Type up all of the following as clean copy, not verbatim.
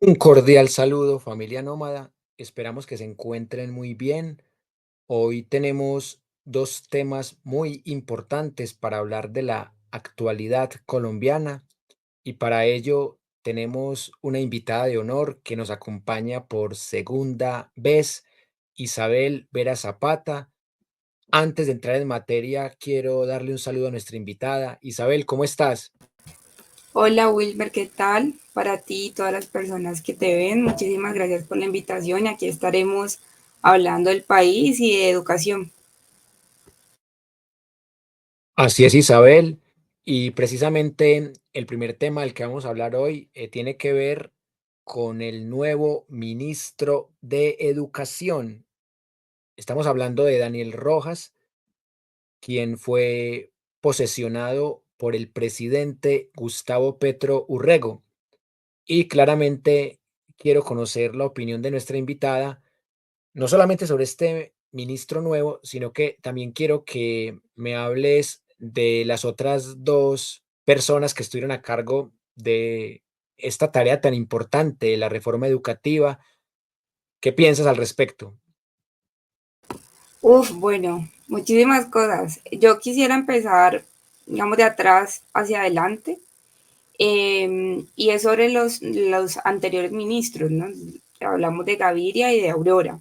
Un cordial saludo, familia nómada. Esperamos que se encuentren muy bien. Hoy tenemos dos temas muy importantes para hablar de la actualidad colombiana y para ello tenemos una invitada de honor que nos acompaña por segunda vez, Isabel Vera Zapata. Antes de entrar en materia, quiero darle un saludo a nuestra invitada. Isabel, ¿cómo estás? Hola Wilmer, ¿qué tal? Para ti y todas las personas que te ven, muchísimas gracias por la invitación. Aquí estaremos hablando del país y de educación. Así es, Isabel. Y precisamente el primer tema del que vamos a hablar hoy tiene que ver con el nuevo ministro de Educación. Estamos hablando de Daniel Rojas, quien fue posesionado por el presidente Gustavo Petro Urrego. Y claramente quiero conocer la opinión de nuestra invitada no solamente sobre este ministro nuevo, sino que también quiero que me hables de las otras 2 personas que estuvieron a cargo de esta tarea tan importante, la reforma educativa. ¿Qué piensas al respecto? Bueno, muchísimas cosas. Yo quisiera empezar, digamos, de atrás hacia adelante, y es sobre los anteriores ministros, ¿no? Hablamos de Gaviria y de Aurora.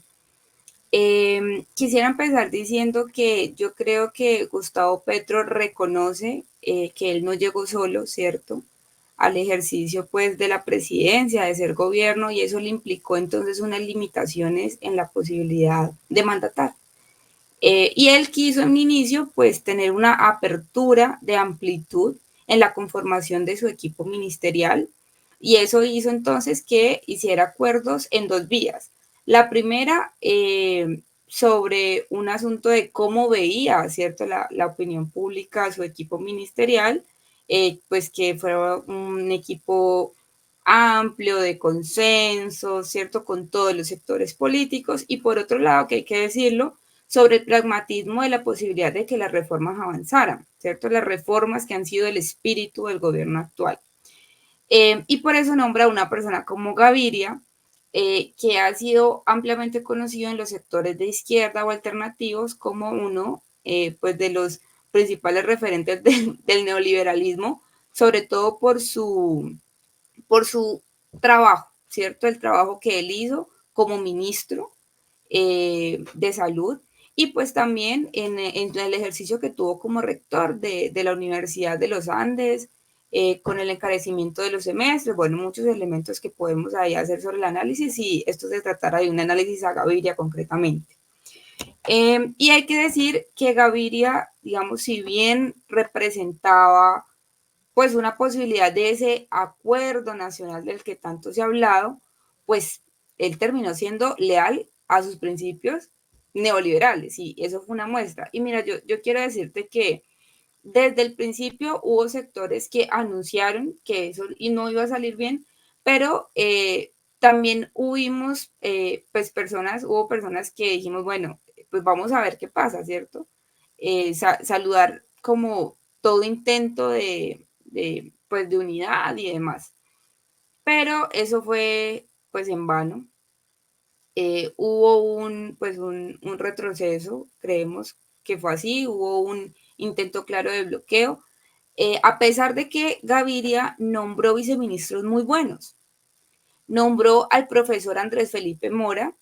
Quisiera empezar diciendo que yo creo que Gustavo Petro reconoce que él no llegó solo, ¿cierto? Al ejercicio pues de la presidencia, de ser gobierno, y eso le implicó entonces unas limitaciones en la posibilidad de mandatar. Y él quiso en un inicio pues tener una apertura de amplitud en la conformación de su equipo ministerial, y eso hizo entonces que hiciera acuerdos en dos vías. La primera, sobre un asunto de cómo veía, ¿cierto?, la opinión pública, su equipo ministerial, pues que fuera un equipo amplio, de consenso, ¿cierto?, con todos los sectores políticos. Y por otro lado, que hay que decirlo, sobre el pragmatismo de la posibilidad de que las reformas avanzaran, ¿cierto? Las reformas que han sido el espíritu del gobierno actual. Y por eso nombra a una persona como Gaviria, que ha sido ampliamente conocido en los sectores de izquierda o alternativos como uno pues de los principales referentes del neoliberalismo, sobre todo por su trabajo, ¿cierto? El trabajo que él hizo como ministro de salud, y pues también en el ejercicio que tuvo como rector de la Universidad de los Andes, con el encarecimiento de los semestres, bueno, muchos elementos que podemos ahí hacer sobre el análisis, y esto se tratara de un análisis a Gaviria concretamente. Y hay que decir que Gaviria, digamos, si bien representaba pues una posibilidad de ese acuerdo nacional del que tanto se ha hablado, pues él terminó siendo leal a sus principios neoliberales, y eso fue una muestra. Y mira, yo quiero decirte que desde el principio hubo sectores que anunciaron que eso y no iba a salir bien, pero también hubo personas que dijimos, bueno, pues vamos a ver qué pasa, ¿cierto? Saludar como todo intento pues, de unidad y demás. Pero eso fue pues en vano. Hubo un retroceso, creemos que fue así, hubo un intento claro de bloqueo, a pesar de que Gaviria nombró viceministros muy buenos. Nombró al profesor Andrés Felipe Mora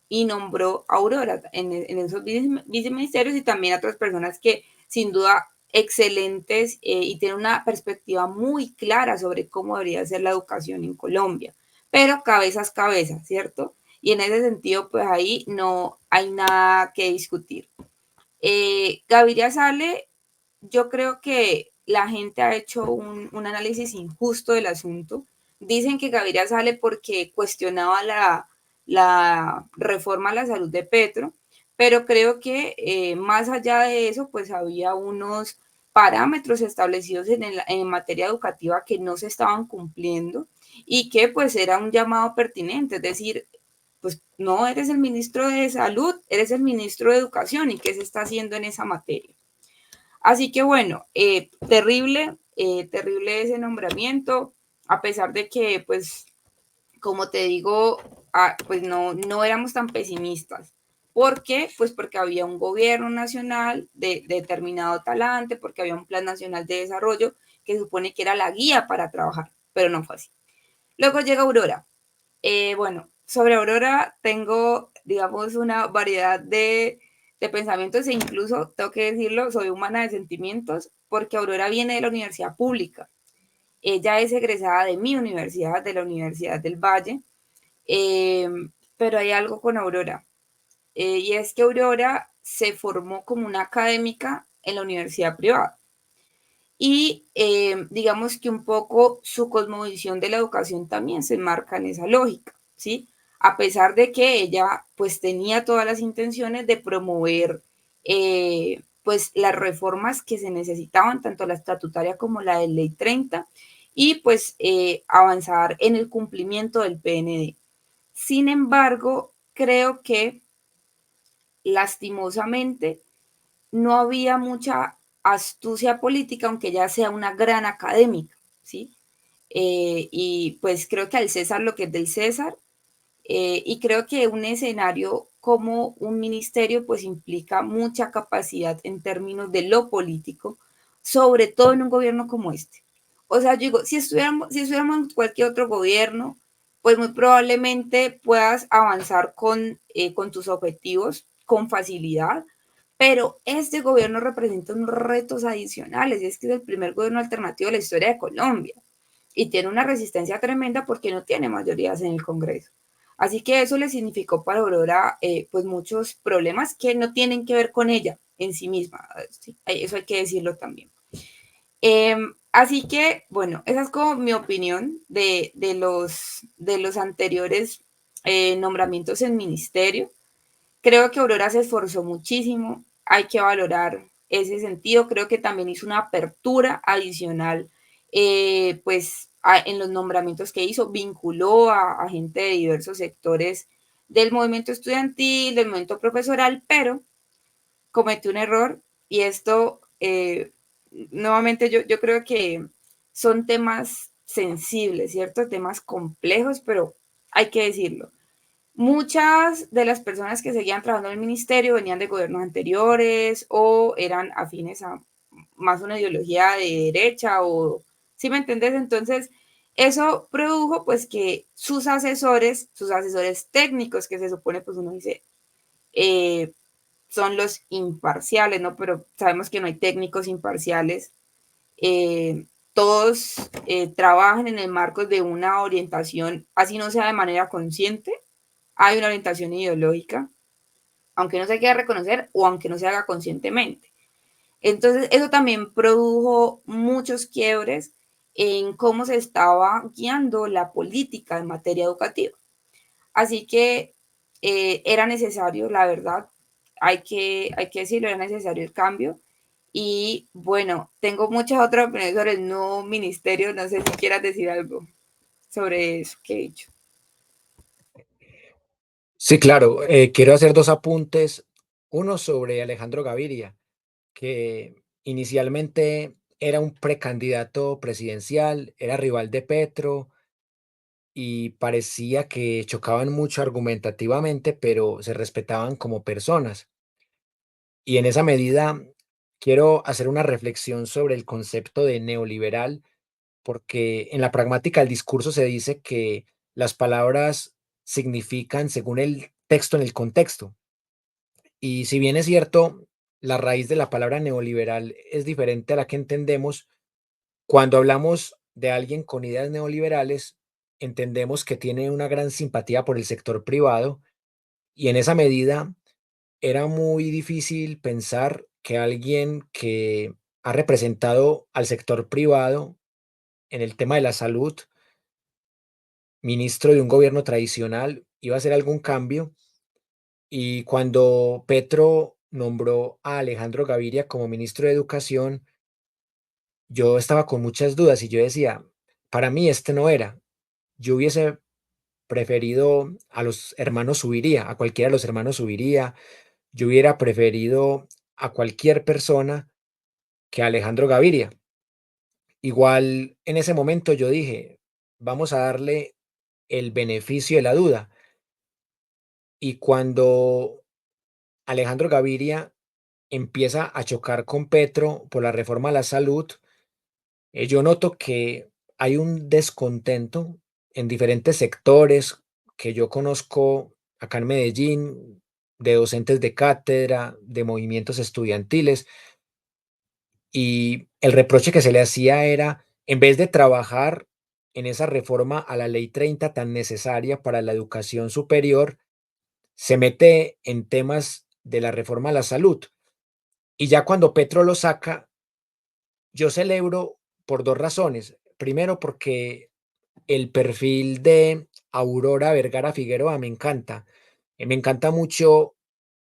y nombró a Aurora en esos viceministerios, y también a otras personas que sin duda excelentes, y tienen una perspectiva muy clara sobre cómo debería ser la educación en Colombia, pero cabezas cabezas, ¿cierto? Y en ese sentido, pues ahí no hay nada que discutir. Gaviria sale, yo creo que la gente ha hecho un análisis injusto del asunto. Dicen que Gaviria sale porque cuestionaba la reforma a la salud de Petro, pero creo que más allá de eso, pues había unos parámetros establecidos en materia educativa que no se estaban cumpliendo, y que pues era un llamado pertinente, es decir, pues no eres el ministro de salud, eres el ministro de educación, y qué se está haciendo en esa materia. Así que bueno, terrible ese nombramiento, a pesar de que pues como te digo, pues no éramos tan pesimistas. ¿Por qué? Pues porque había un gobierno nacional de determinado talante, porque había un plan nacional de desarrollo que supone que era la guía para trabajar, pero no fue así. Luego llega Aurora. Bueno, sobre Aurora tengo, digamos, una variedad de pensamientos e incluso, tengo que decirlo, soy humana de sentimientos porque Aurora viene de la universidad pública. Ella es egresada de mi universidad, de la Universidad del Valle, eh, pero hay algo con Aurora, y es que Aurora se formó como una académica en la universidad privada y digamos que un poco su cosmovisión de la educación también se enmarca en esa lógica, ¿sí? A pesar de que ella pues tenía todas las intenciones de promover pues las reformas que se necesitaban, tanto la estatutaria como la de ley 30, y pues avanzar en el cumplimiento del PND. Sin embargo, creo que lastimosamente no había mucha astucia política, aunque ella sea una gran académica, ¿sí? Y pues creo que al César lo que es del César, y creo que un escenario como un ministerio pues implica mucha capacidad en términos de lo político, sobre todo en un gobierno como este. O sea, yo digo, si estuviéramos en cualquier otro gobierno, pues muy probablemente puedas avanzar con tus objetivos con facilidad, pero este gobierno representa unos retos adicionales y es que es el primer gobierno alternativo de la historia de Colombia y tiene una resistencia tremenda porque no tiene mayorías en el Congreso. Así que eso le significó para Aurora pues muchos problemas que no tienen que ver con ella en sí misma. ¿Sí? Eso hay que decirlo también. Así que, bueno, esa es como mi opinión de los anteriores nombramientos en ministerio. Creo que Aurora se esforzó muchísimo, hay que valorar ese sentido, creo que también hizo una apertura adicional, pues en los nombramientos que hizo, vinculó a gente de diversos sectores del movimiento estudiantil, del movimiento profesoral, pero cometió un error y esto, nuevamente yo creo que son temas sensibles, ¿cierto? Temas complejos, pero hay que decirlo. Muchas de las personas que seguían trabajando en el ministerio venían de gobiernos anteriores o eran afines a más una ideología de derecha o, ¿sí me entendés? Entonces, eso produjo pues que sus asesores técnicos, que se supone pues uno dice, eh, son los imparciales, ¿no? Pero sabemos que no hay técnicos imparciales. Todos trabajan en el marco de una orientación, así no sea de manera consciente, hay una orientación ideológica, aunque no se quiera reconocer o aunque no se haga conscientemente. Entonces, eso también produjo muchos quiebres en cómo se estaba guiando la política en materia educativa. Así que era necesario, la verdad, hay que decirlo, era necesario el cambio. Y bueno, tengo muchas otras opiniones sobre el nuevo ministerio, no sé si quieras decir algo sobre eso que he dicho. Sí, claro. Quiero hacer dos apuntes. Uno sobre Alejandro Gaviria, que inicialmente era un precandidato presidencial, era rival de Petro y parecía que chocaban mucho argumentativamente, pero se respetaban como personas. Y en esa medida quiero hacer una reflexión sobre el concepto de neoliberal, porque en la pragmática del discurso se dice que las palabras significan según el texto en el contexto. Y si bien es cierto, la raíz de la palabra neoliberal es diferente a la que entendemos, cuando hablamos de alguien con ideas neoliberales, entendemos que tiene una gran simpatía por el sector privado y en esa medida era muy difícil pensar que alguien que ha representado al sector privado en el tema de la salud, ministro de un gobierno tradicional, iba a hacer algún cambio. Y cuando Petro nombró a Alejandro Gaviria como ministro de Educación, yo estaba con muchas dudas y yo decía, para mí este no era. Yo hubiese preferido a los hermanos Subiría, a cualquiera de los hermanos Subiría. Yo hubiera preferido a cualquier persona que a Alejandro Gaviria. Igual en ese momento yo dije, vamos a darle el beneficio de la duda. Y cuando Alejandro Gaviria empieza a chocar con Petro por la reforma a la salud, yo noto que hay un descontento en diferentes sectores que yo conozco acá en Medellín, de docentes de cátedra, de movimientos estudiantiles, y el reproche que se le hacía era, en vez de trabajar en esa reforma a la Ley 30 tan necesaria para la educación superior, se mete en temas de la reforma a la salud. Y ya cuando Petro lo saca, yo celebro por 2 razones. Primero, porque el perfil de Aurora Vergara Figueroa me encanta mucho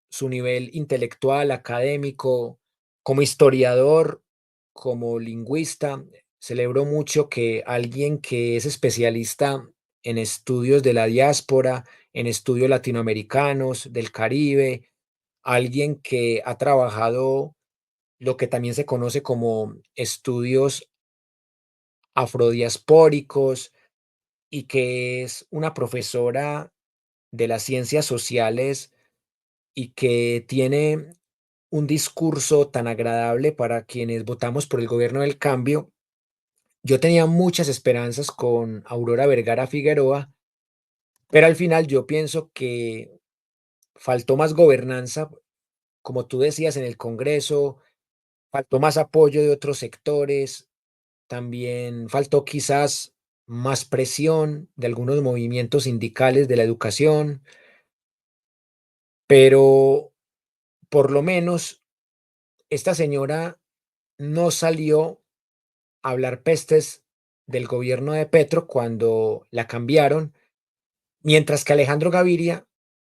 su nivel intelectual, académico, como historiador, como lingüista. Celebro mucho que alguien que es especialista en estudios de la diáspora, en estudios latinoamericanos, del Caribe, alguien que ha trabajado lo que también se conoce como estudios afrodiaspóricos y que es una profesora de las ciencias sociales y que tiene un discurso tan agradable para quienes votamos por el gobierno del cambio. Yo tenía muchas esperanzas con Aurora Vergara Figueroa, pero al final yo pienso que faltó más gobernanza, como tú decías, en el Congreso, faltó más apoyo de otros sectores, también faltó quizás más presión de algunos movimientos sindicales de la educación, pero por lo menos esta señora no salió a hablar pestes del gobierno de Petro cuando la cambiaron, mientras que Alejandro Gaviria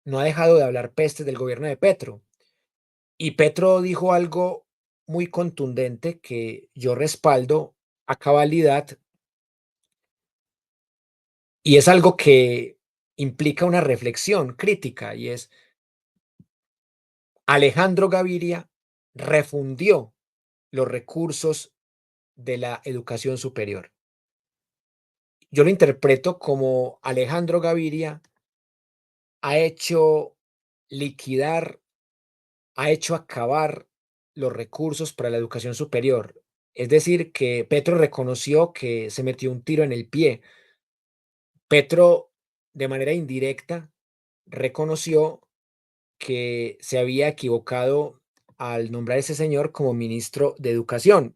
no ha dejado de hablar pestes del gobierno de Petro. Y Petro dijo algo muy contundente que yo respaldo a cabalidad, y es algo que implica una reflexión crítica, y es Alejandro Gaviria refundió los recursos de la educación superior. Yo lo interpreto como Alejandro Gaviria ha hecho liquidar, ha hecho acabar los recursos para la educación superior. Es decir, que Petro reconoció que se metió un tiro en el pie. Petro, de manera indirecta, reconoció que se había equivocado al nombrar a ese señor como ministro de Educación.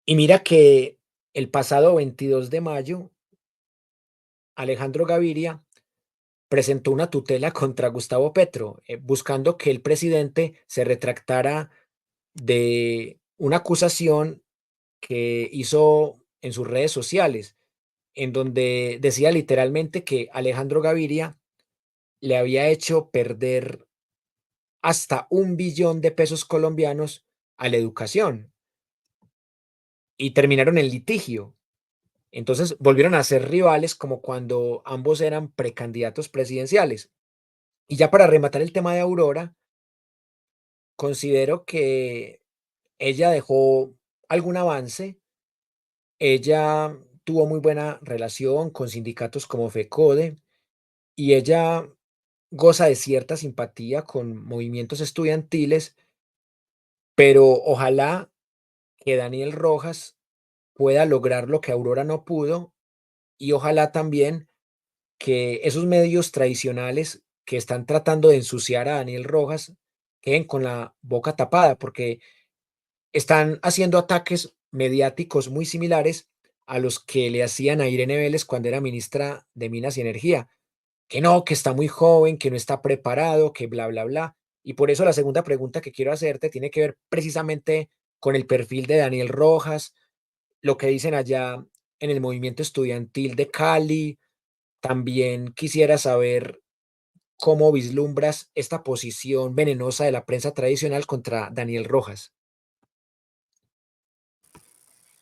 Y mira que el pasado 22 de mayo, Alejandro Gaviria presentó una tutela contra Gustavo Petro, buscando que el presidente se retractara de una acusación que hizo en sus redes sociales, en donde decía literalmente que Alejandro Gaviria le había hecho perder hasta 1 billón de pesos colombianos a la educación y terminaron en litigio. Entonces volvieron a ser rivales como cuando ambos eran precandidatos presidenciales. Y ya para rematar el tema de Aurora, considero que ella dejó algún avance. Ella tuvo muy buena relación con sindicatos como FECODE y ella goza de cierta simpatía con movimientos estudiantiles, pero ojalá que Daniel Rojas pueda lograr lo que Aurora no pudo, y ojalá también que esos medios tradicionales que están tratando de ensuciar a Daniel Rojas queden con la boca tapada, porque están haciendo ataques mediáticos muy similares a los que le hacían a Irene Vélez cuando era ministra de Minas y Energía, que no, que está muy joven, que no está preparado, que bla, bla, bla. Y por eso la segunda pregunta que quiero hacerte tiene que ver precisamente con el perfil de Daniel Rojas, lo que dicen allá en el movimiento estudiantil de Cali. También quisiera saber cómo vislumbras esta posición venenosa de la prensa tradicional contra Daniel Rojas.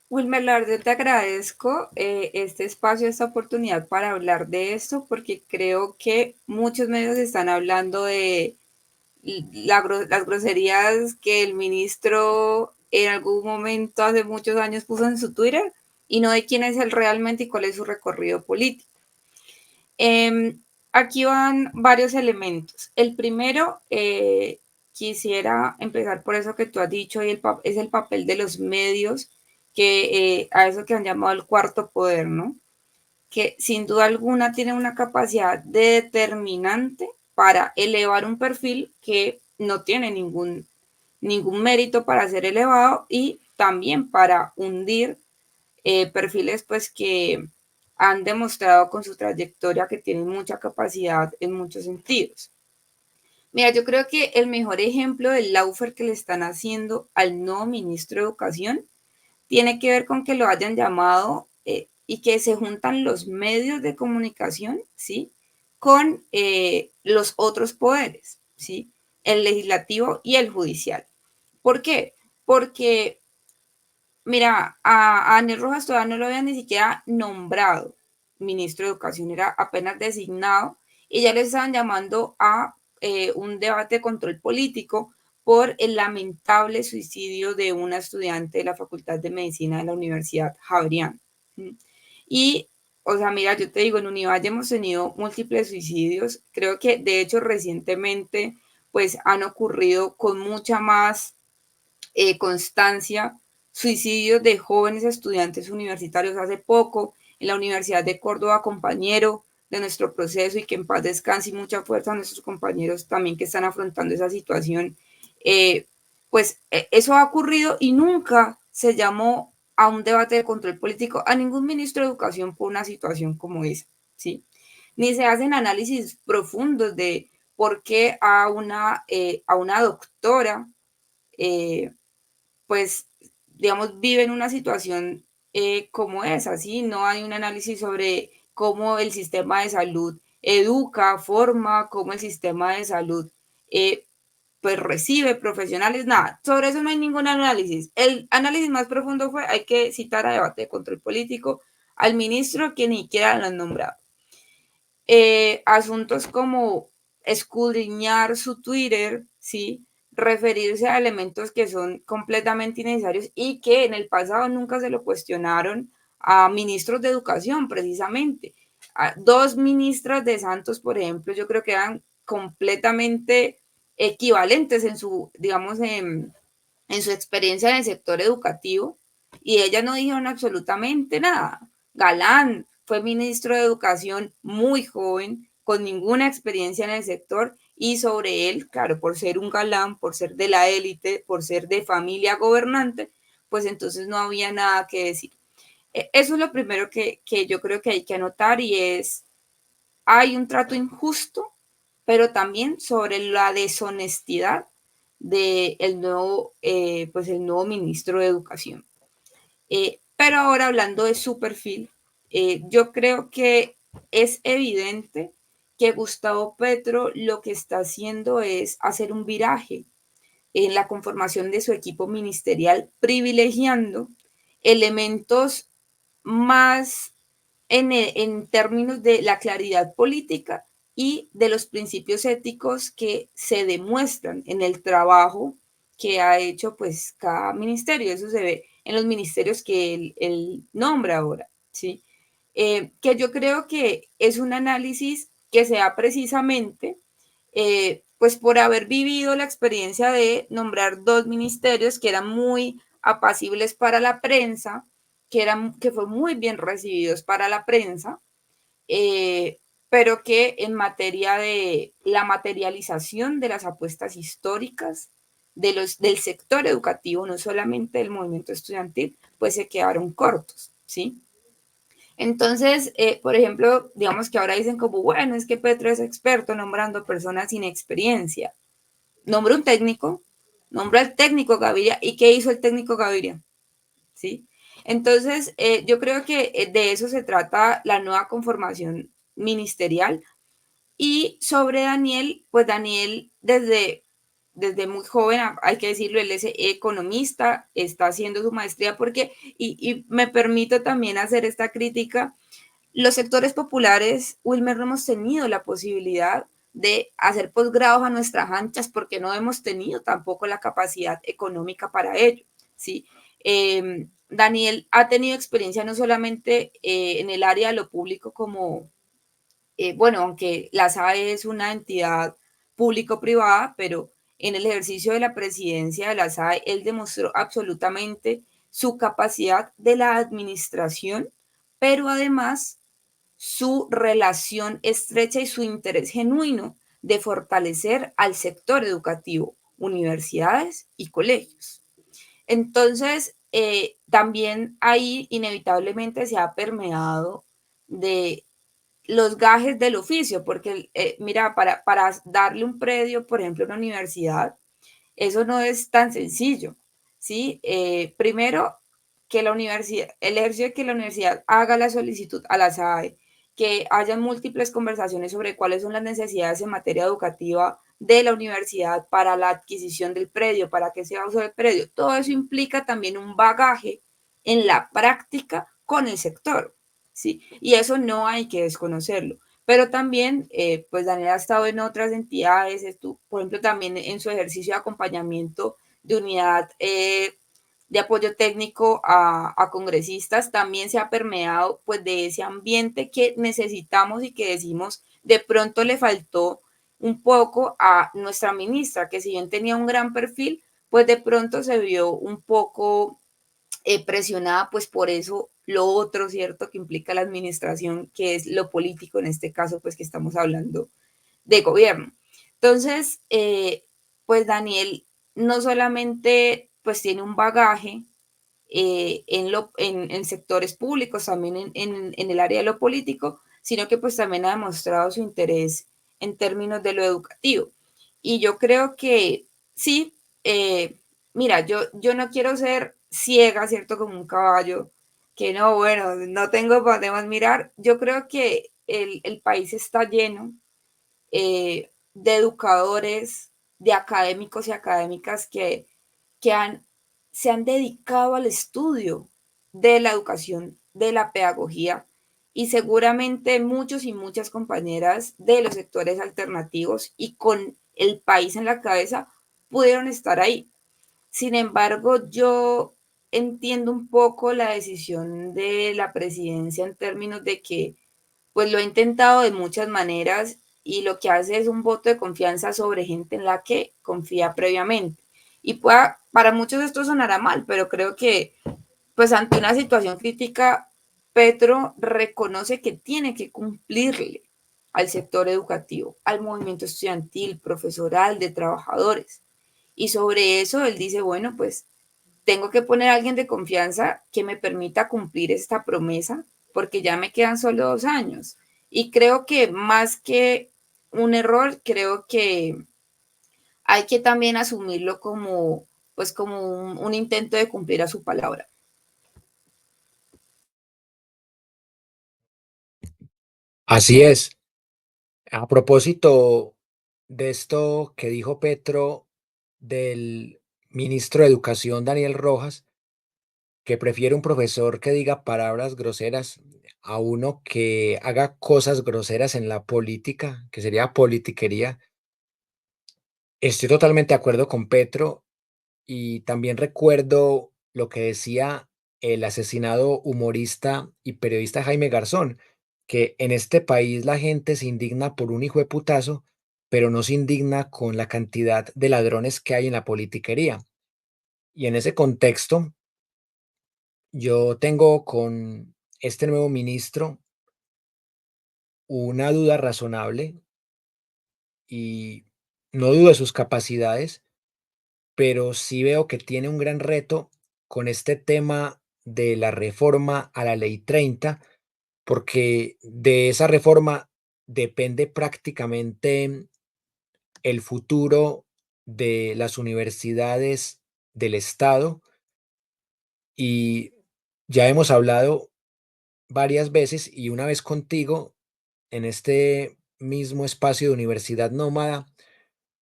Wilmer, la verdad te agradezco este espacio, esta oportunidad para hablar de esto, porque creo que muchos medios están hablando de las groserías que el ministro en algún momento hace muchos años puso en su Twitter y no de quién es él realmente y cuál es su recorrido político. Aquí van varios elementos. El primero, quisiera empezar por eso que tú has dicho, y es el papel de los medios, que a eso que han llamado el cuarto poder, ¿no? Que sin duda alguna tiene una capacidad determinante para elevar un perfil que no tiene ningún mérito para ser elevado y también para hundir perfiles pues que han demostrado con su trayectoria que tienen mucha capacidad en muchos sentidos. Mira, yo creo que el mejor ejemplo del lawfare que le están haciendo al nuevo ministro de Educación tiene que ver con que lo hayan llamado y que se juntan los medios de comunicación, ¿sí? Con los otros poderes, ¿sí? El legislativo y el judicial. ¿Por qué? Porque mira, a Daniel Rojas todavía no lo habían ni siquiera nombrado ministro de Educación, era apenas designado y ya le estaban llamando a un debate de control político por el lamentable suicidio de una estudiante de la Facultad de Medicina de la Universidad Javeriana. Y, o sea, mira, yo te digo, en Univalle hemos tenido múltiples suicidios, creo que de hecho recientemente pues han ocurrido con mucha más constancia suicidios de jóvenes estudiantes universitarios hace poco en la Universidad de Córdoba, compañero de nuestro proceso y que en paz descanse y mucha fuerza a nuestros compañeros también que están afrontando esa situación. Pues eso ha ocurrido y nunca se llamó a un debate de control político a ningún ministro de Educación por una situación como esa, ¿sí? Ni se hacen análisis profundos de por qué a una doctora pues, digamos, viven una situación como esa, ¿sí? No hay un análisis sobre cómo el sistema de salud educa, forma, cómo el sistema de salud, pues, recibe profesionales, nada. Sobre eso no hay ningún análisis. El análisis más profundo fue, hay que citar a debate de control político al ministro que ni siquiera lo han nombrado. Asuntos como escudriñar su Twitter, ¿sí? Referirse a elementos que son completamente innecesarios y que en el pasado nunca se lo cuestionaron a ministros de educación, precisamente. A dos ministras de Santos, por ejemplo, yo creo que eran completamente equivalentes en su, digamos, en su experiencia en el sector educativo y ellas no dijeron absolutamente nada. Galán fue ministro de Educación muy joven, con ninguna experiencia en el sector y sobre él, claro, por ser un galán, por ser de la élite, por ser de familia gobernante, pues entonces no había nada que decir. Eso es lo primero que yo creo que hay que anotar y es, hay un trato injusto, pero también sobre la deshonestidad del nuevo, pues el nuevo ministro de Educación. Pero ahora hablando de su perfil, yo creo que es evidente que Gustavo Petro lo que está haciendo es hacer un viraje en la conformación de su equipo ministerial, privilegiando elementos más en términos de la claridad política y de los principios éticos que se demuestran en el trabajo que ha hecho pues cada ministerio. Eso se ve en los ministerios que él nombra ahora, ¿sí? Que yo creo que es un análisis que se da precisamente pues por haber vivido la experiencia de nombrar dos ministerios que eran muy apacibles para la prensa, que fueron muy bien recibidos para la prensa, pero que en materia de la materialización de las apuestas históricas del sector educativo, no solamente del movimiento estudiantil, pues se quedaron cortos, ¿sí? Entonces, por ejemplo, digamos que ahora dicen como, bueno, es que Petro es experto nombrando personas sin experiencia. Nombra un técnico, nombra al técnico Gaviria, ¿y qué hizo el técnico Gaviria? ¿Sí? Entonces, yo creo que de eso se trata la nueva conformación ministerial. Y sobre Daniel, pues Daniel desde muy joven, hay que decirlo, él es economista, está haciendo su maestría porque, y me permito también hacer esta crítica, los sectores populares, Wilmer, no hemos tenido la posibilidad de hacer posgrados a nuestras anchas porque no hemos tenido tampoco la capacidad económica para ello, ¿sí? Daniel ha tenido experiencia no solamente en el área de lo público como bueno, aunque la SAE es una entidad público-privada, pero en el ejercicio de la presidencia de la SAE, él demostró absolutamente su capacidad de la administración, pero además su relación estrecha y su interés genuino de fortalecer al sector educativo, universidades y colegios. Entonces, también ahí inevitablemente se ha permeado de los gajes del oficio, porque mira, para darle un predio, por ejemplo, a una universidad, eso no es tan sencillo, ¿sí? Primero, que la universidad, el ejercicio de que la universidad haga la solicitud a la SAE, que haya múltiples conversaciones sobre cuáles son las necesidades en materia educativa de la universidad para la adquisición del predio, para que sea uso del predio. Todo eso implica también un bagaje en la práctica con el sector, ¿sí? Y eso no hay que desconocerlo. Pero también, pues Daniel ha estado en otras entidades, por ejemplo, también en su ejercicio de acompañamiento de unidad de apoyo técnico a congresistas, también se ha permeado pues de ese ambiente que necesitamos y que decimos de pronto le faltó un poco a nuestra ministra, que si bien tenía un gran perfil, pues de pronto se vio un poco presionada pues por eso lo otro, ¿cierto? Que implica la administración, que es lo político, en este caso pues que estamos hablando de gobierno. Entonces, pues Daniel no solamente pues tiene un bagaje en sectores públicos, también en el área de lo político, sino que pues también ha demostrado su interés en términos de lo educativo. Y yo creo que sí, mira, yo no quiero ser ciega, ¿cierto? Como un caballo, que no, bueno, no tengo para dónde más mirar. Yo creo que el país está lleno de educadores, de académicos y académicas que se han dedicado al estudio de la educación, de la pedagogía, y seguramente muchos y muchas compañeras de los sectores alternativos y con el país en la cabeza pudieron estar ahí. Sin embargo, yo entiendo un poco la decisión de la presidencia en términos de que pues lo he intentado de muchas maneras y lo que hace es un voto de confianza sobre gente en la que confía previamente. Y para muchos esto sonará mal, pero creo que pues ante una situación crítica, Petro reconoce que tiene que cumplirle al sector educativo, al movimiento estudiantil, profesoral, de trabajadores. Y sobre eso él dice, bueno, pues tengo que poner a alguien de confianza que me permita cumplir esta promesa, porque ya me quedan solo 2 años. Y creo que más que un error, creo que hay que también asumirlo como, pues como un intento de cumplir a su palabra. Así es. A propósito de esto que dijo Petro del ministro de Educación, Daniel Rojas, que prefiere un profesor que diga palabras groseras a uno que haga cosas groseras en la política, que sería politiquería. Estoy totalmente de acuerdo con Petro y también recuerdo lo que decía el asesinado humorista y periodista Jaime Garzón, que en este país la gente se indigna por un hijo de putazo, pero no se indigna con la cantidad de ladrones que hay en la politiquería. Y en ese contexto, yo tengo con este nuevo ministro una duda razonable y no dudo de sus capacidades, pero sí veo que tiene un gran reto con este tema de la reforma a la Ley 30, porque de esa reforma depende prácticamente el futuro de las universidades del Estado y ya hemos hablado varias veces y una vez contigo en este mismo espacio de Universidad Nómada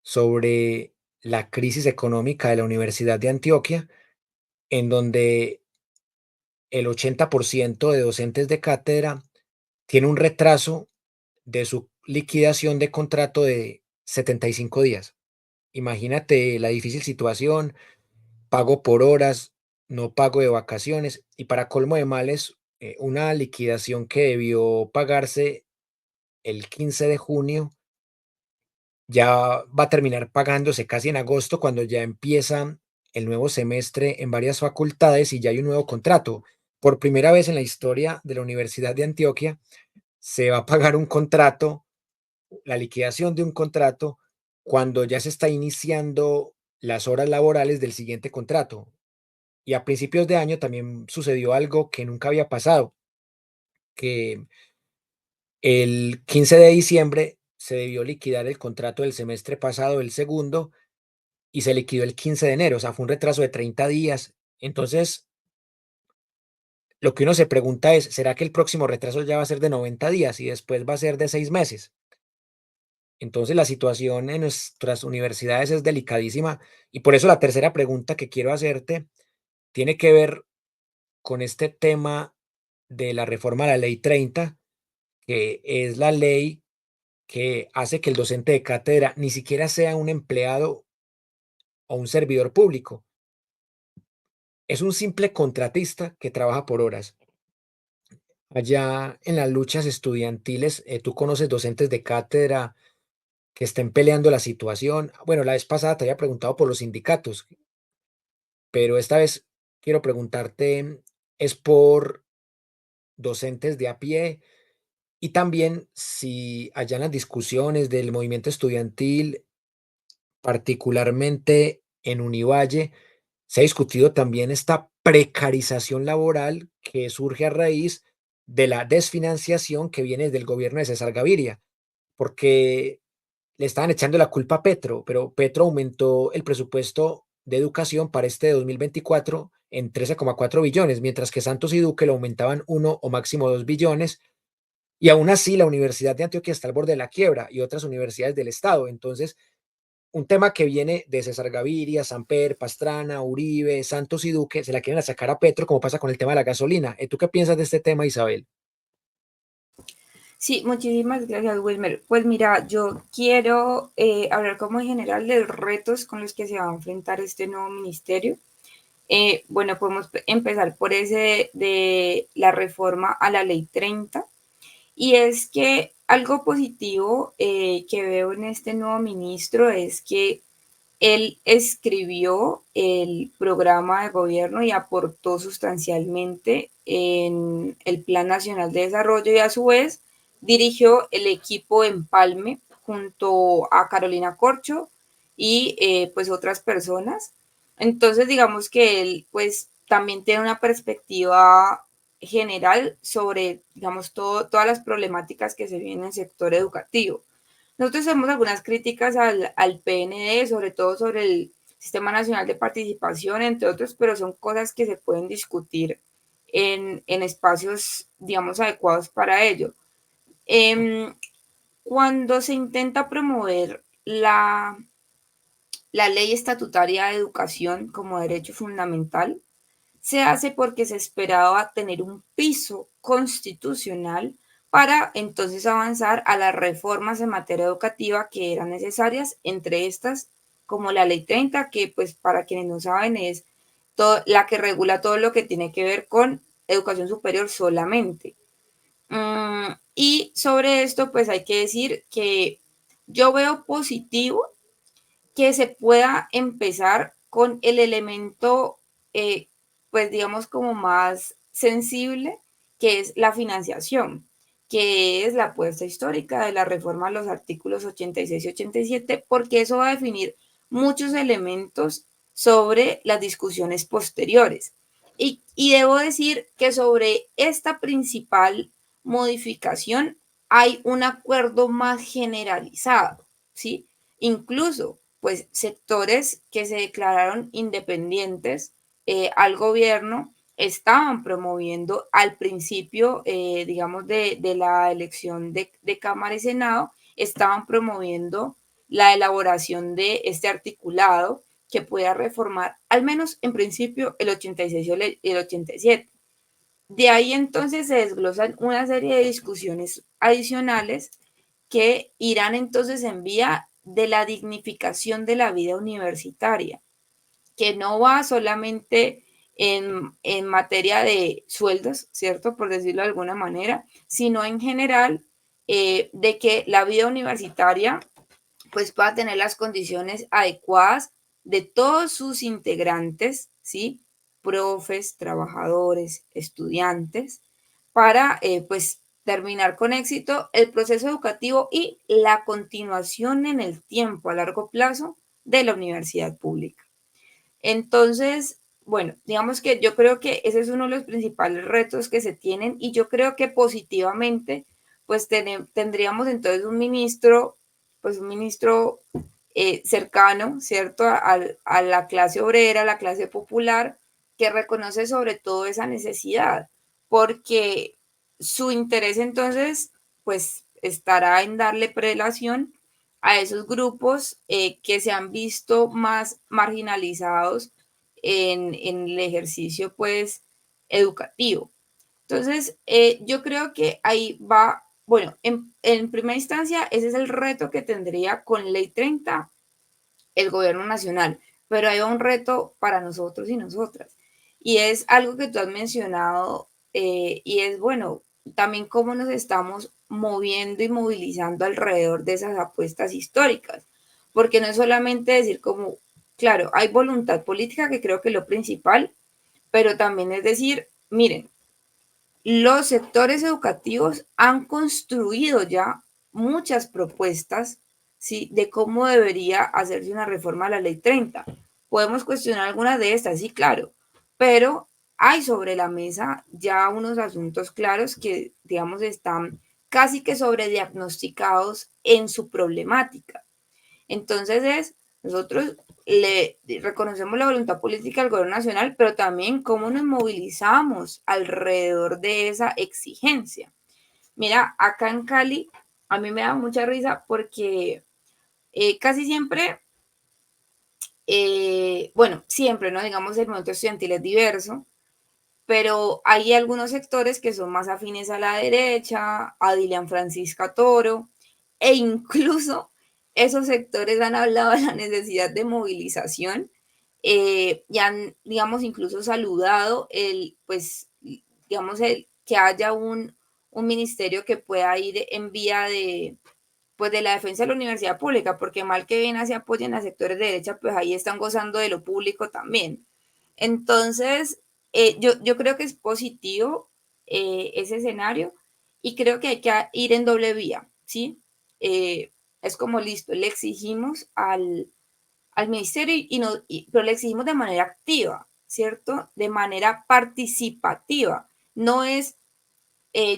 sobre la crisis económica de la Universidad de Antioquia, en donde el 80% de docentes de cátedra tiene un retraso de su liquidación de contrato de 75 días. Imagínate la difícil situación, pago por horas, no pago de vacaciones y para colmo de males, una liquidación que debió pagarse el 15 de junio, ya va a terminar pagándose casi en agosto, cuando ya empieza el nuevo semestre en varias facultades y ya hay un nuevo contrato. Por primera vez en la historia de la Universidad de Antioquia, se va a pagar un contrato, la liquidación de un contrato, cuando ya se está iniciando las horas laborales del siguiente contrato. Y a principios de año también sucedió algo que nunca había pasado, que el 15 de diciembre se debió liquidar el contrato del semestre pasado, el segundo, y se liquidó el 15 de enero, o sea, fue un retraso de 30 días. Entonces, lo que uno se pregunta es, ¿será que el próximo retraso ya va a ser de 90 días y después va a ser de 6 meses? Entonces, la situación en nuestras universidades es delicadísima y por eso la tercera pregunta que quiero hacerte tiene que ver con este tema de la reforma a la Ley 30, que es la ley que hace que el docente de cátedra ni siquiera sea un empleado o un servidor público, es un simple contratista que trabaja por horas. Allá en las luchas estudiantiles, ¿tú conoces docentes de cátedra que estén peleando la situación? Bueno, la vez pasada te había preguntado por los sindicatos, pero esta vez quiero preguntarte, es por docentes de a pie y también si allá en las discusiones del movimiento estudiantil, particularmente en Univalle, se ha discutido también esta precarización laboral que surge a raíz de la desfinanciación que viene del gobierno de César Gaviria, porque le estaban echando la culpa a Petro, pero Petro aumentó el presupuesto de educación para este 2024 en 13,4 billones, mientras que Santos y Duque lo aumentaban 1 o máximo 2 billones, y aún así la Universidad de Antioquia está al borde de la quiebra y otras universidades del estado. Entonces, un tema que viene de César Gaviria, Samper, Pastrana, Uribe, Santos y Duque, se la quieren achacar a Petro, como pasa con el tema de la gasolina. ¿Tú qué piensas de este tema, Isabel? Sí, muchísimas gracias, Wilmer. Pues mira, yo quiero hablar como en general de los retos con los que se va a enfrentar este nuevo ministerio. Bueno, podemos empezar por ese de la reforma a la Ley 30. Y es que algo positivo que veo en este nuevo ministro es que él escribió el programa de gobierno y aportó sustancialmente en el Plan Nacional de Desarrollo y a su vez dirigió el equipo Empalme junto a Carolina Corcho y pues otras personas. Entonces digamos que él pues también tiene una perspectiva general sobre digamos todas las problemáticas que se vienen en el sector educativo. Nosotros hacemos algunas críticas al PND, sobre todo sobre el Sistema Nacional de Participación, entre otros, pero son cosas que se pueden discutir en espacios, digamos, adecuados para ello. Eh, Cuando se intenta promover la ley estatutaria de educación como derecho fundamental, se hace porque se esperaba tener un piso constitucional para entonces avanzar a las reformas en materia educativa que eran necesarias, entre estas como la ley 30, que pues para quienes no saben es la que regula todo lo que tiene que ver con educación superior solamente. Y sobre esto pues hay que decir que yo veo positivo que se pueda empezar con el elemento, eh, pues digamos como más sensible, que es la financiación, que es la apuesta histórica de la reforma a los artículos 86 y 87, porque eso va a definir muchos elementos sobre las discusiones posteriores. Y debo decir que sobre esta principal modificación hay un acuerdo más generalizado, ¿sí? Incluso, pues, sectores que se declararon independientes al gobierno estaban promoviendo al principio, digamos, de la elección de Cámara y Senado, estaban promoviendo la elaboración de este articulado que pueda reformar, al menos en principio, el 86 y el 87. De ahí entonces se desglosan una serie de discusiones adicionales que irán entonces en vía de la dignificación de la vida universitaria, que no va solamente en materia de sueldos, ¿cierto? Por decirlo de alguna manera, sino en general de que la vida universitaria pues pueda tener las condiciones adecuadas de todos sus integrantes, ¿sí? Profes, trabajadores, estudiantes, para pues terminar con éxito el proceso educativo y la continuación en el tiempo a largo plazo de la universidad pública. Entonces, bueno, digamos que yo creo que ese es uno de los principales retos que se tienen y yo creo que positivamente, pues tendríamos entonces un ministro cercano, ¿cierto? A la clase obrera, a la clase popular, que reconoce sobre todo esa necesidad, porque su interés entonces, pues estará en darle prelación a esos grupos que se han visto más marginalizados en el ejercicio pues educativo. Entonces, yo creo que ahí va, bueno, en primera instancia, ese es el reto que tendría con Ley 30 el gobierno nacional, pero hay un reto para nosotros y nosotras. Y es algo que tú has mencionado y es, bueno, también cómo nos estamos moviendo y movilizando alrededor de esas apuestas históricas. Porque no es solamente decir como, claro, hay voluntad política, que creo que es lo principal, pero también es decir, miren, los sectores educativos han construido ya muchas propuestas, ¿sí? De cómo debería hacerse una reforma a la ley 30. Podemos cuestionar algunas de estas, sí, claro, pero hay sobre la mesa ya unos asuntos claros que, digamos, están casi que sobrediagnosticados en su problemática. Entonces nosotros le reconocemos la voluntad política del gobierno nacional, pero también cómo nos movilizamos alrededor de esa exigencia. Mira, acá en Cali, a mí me da mucha risa porque casi siempre, bueno, siempre, ¿no? Digamos, el movimiento estudiantil es diverso, pero hay algunos sectores que son más afines a la derecha, a Dilian Francisca Toro, e incluso esos sectores han hablado de la necesidad de movilización y han, digamos, incluso saludado pues, digamos, que haya un ministerio que pueda ir en vía pues, de la defensa de la universidad pública, porque mal que bien así apoyen a sectores de derecha, pues ahí están gozando de lo público también. Entonces, yo creo que es positivo ese escenario y creo que hay que ir en doble vía, ¿sí? Es como listo, le exigimos al ministerio pero le exigimos de manera activa, ¿cierto? De manera participativa. No es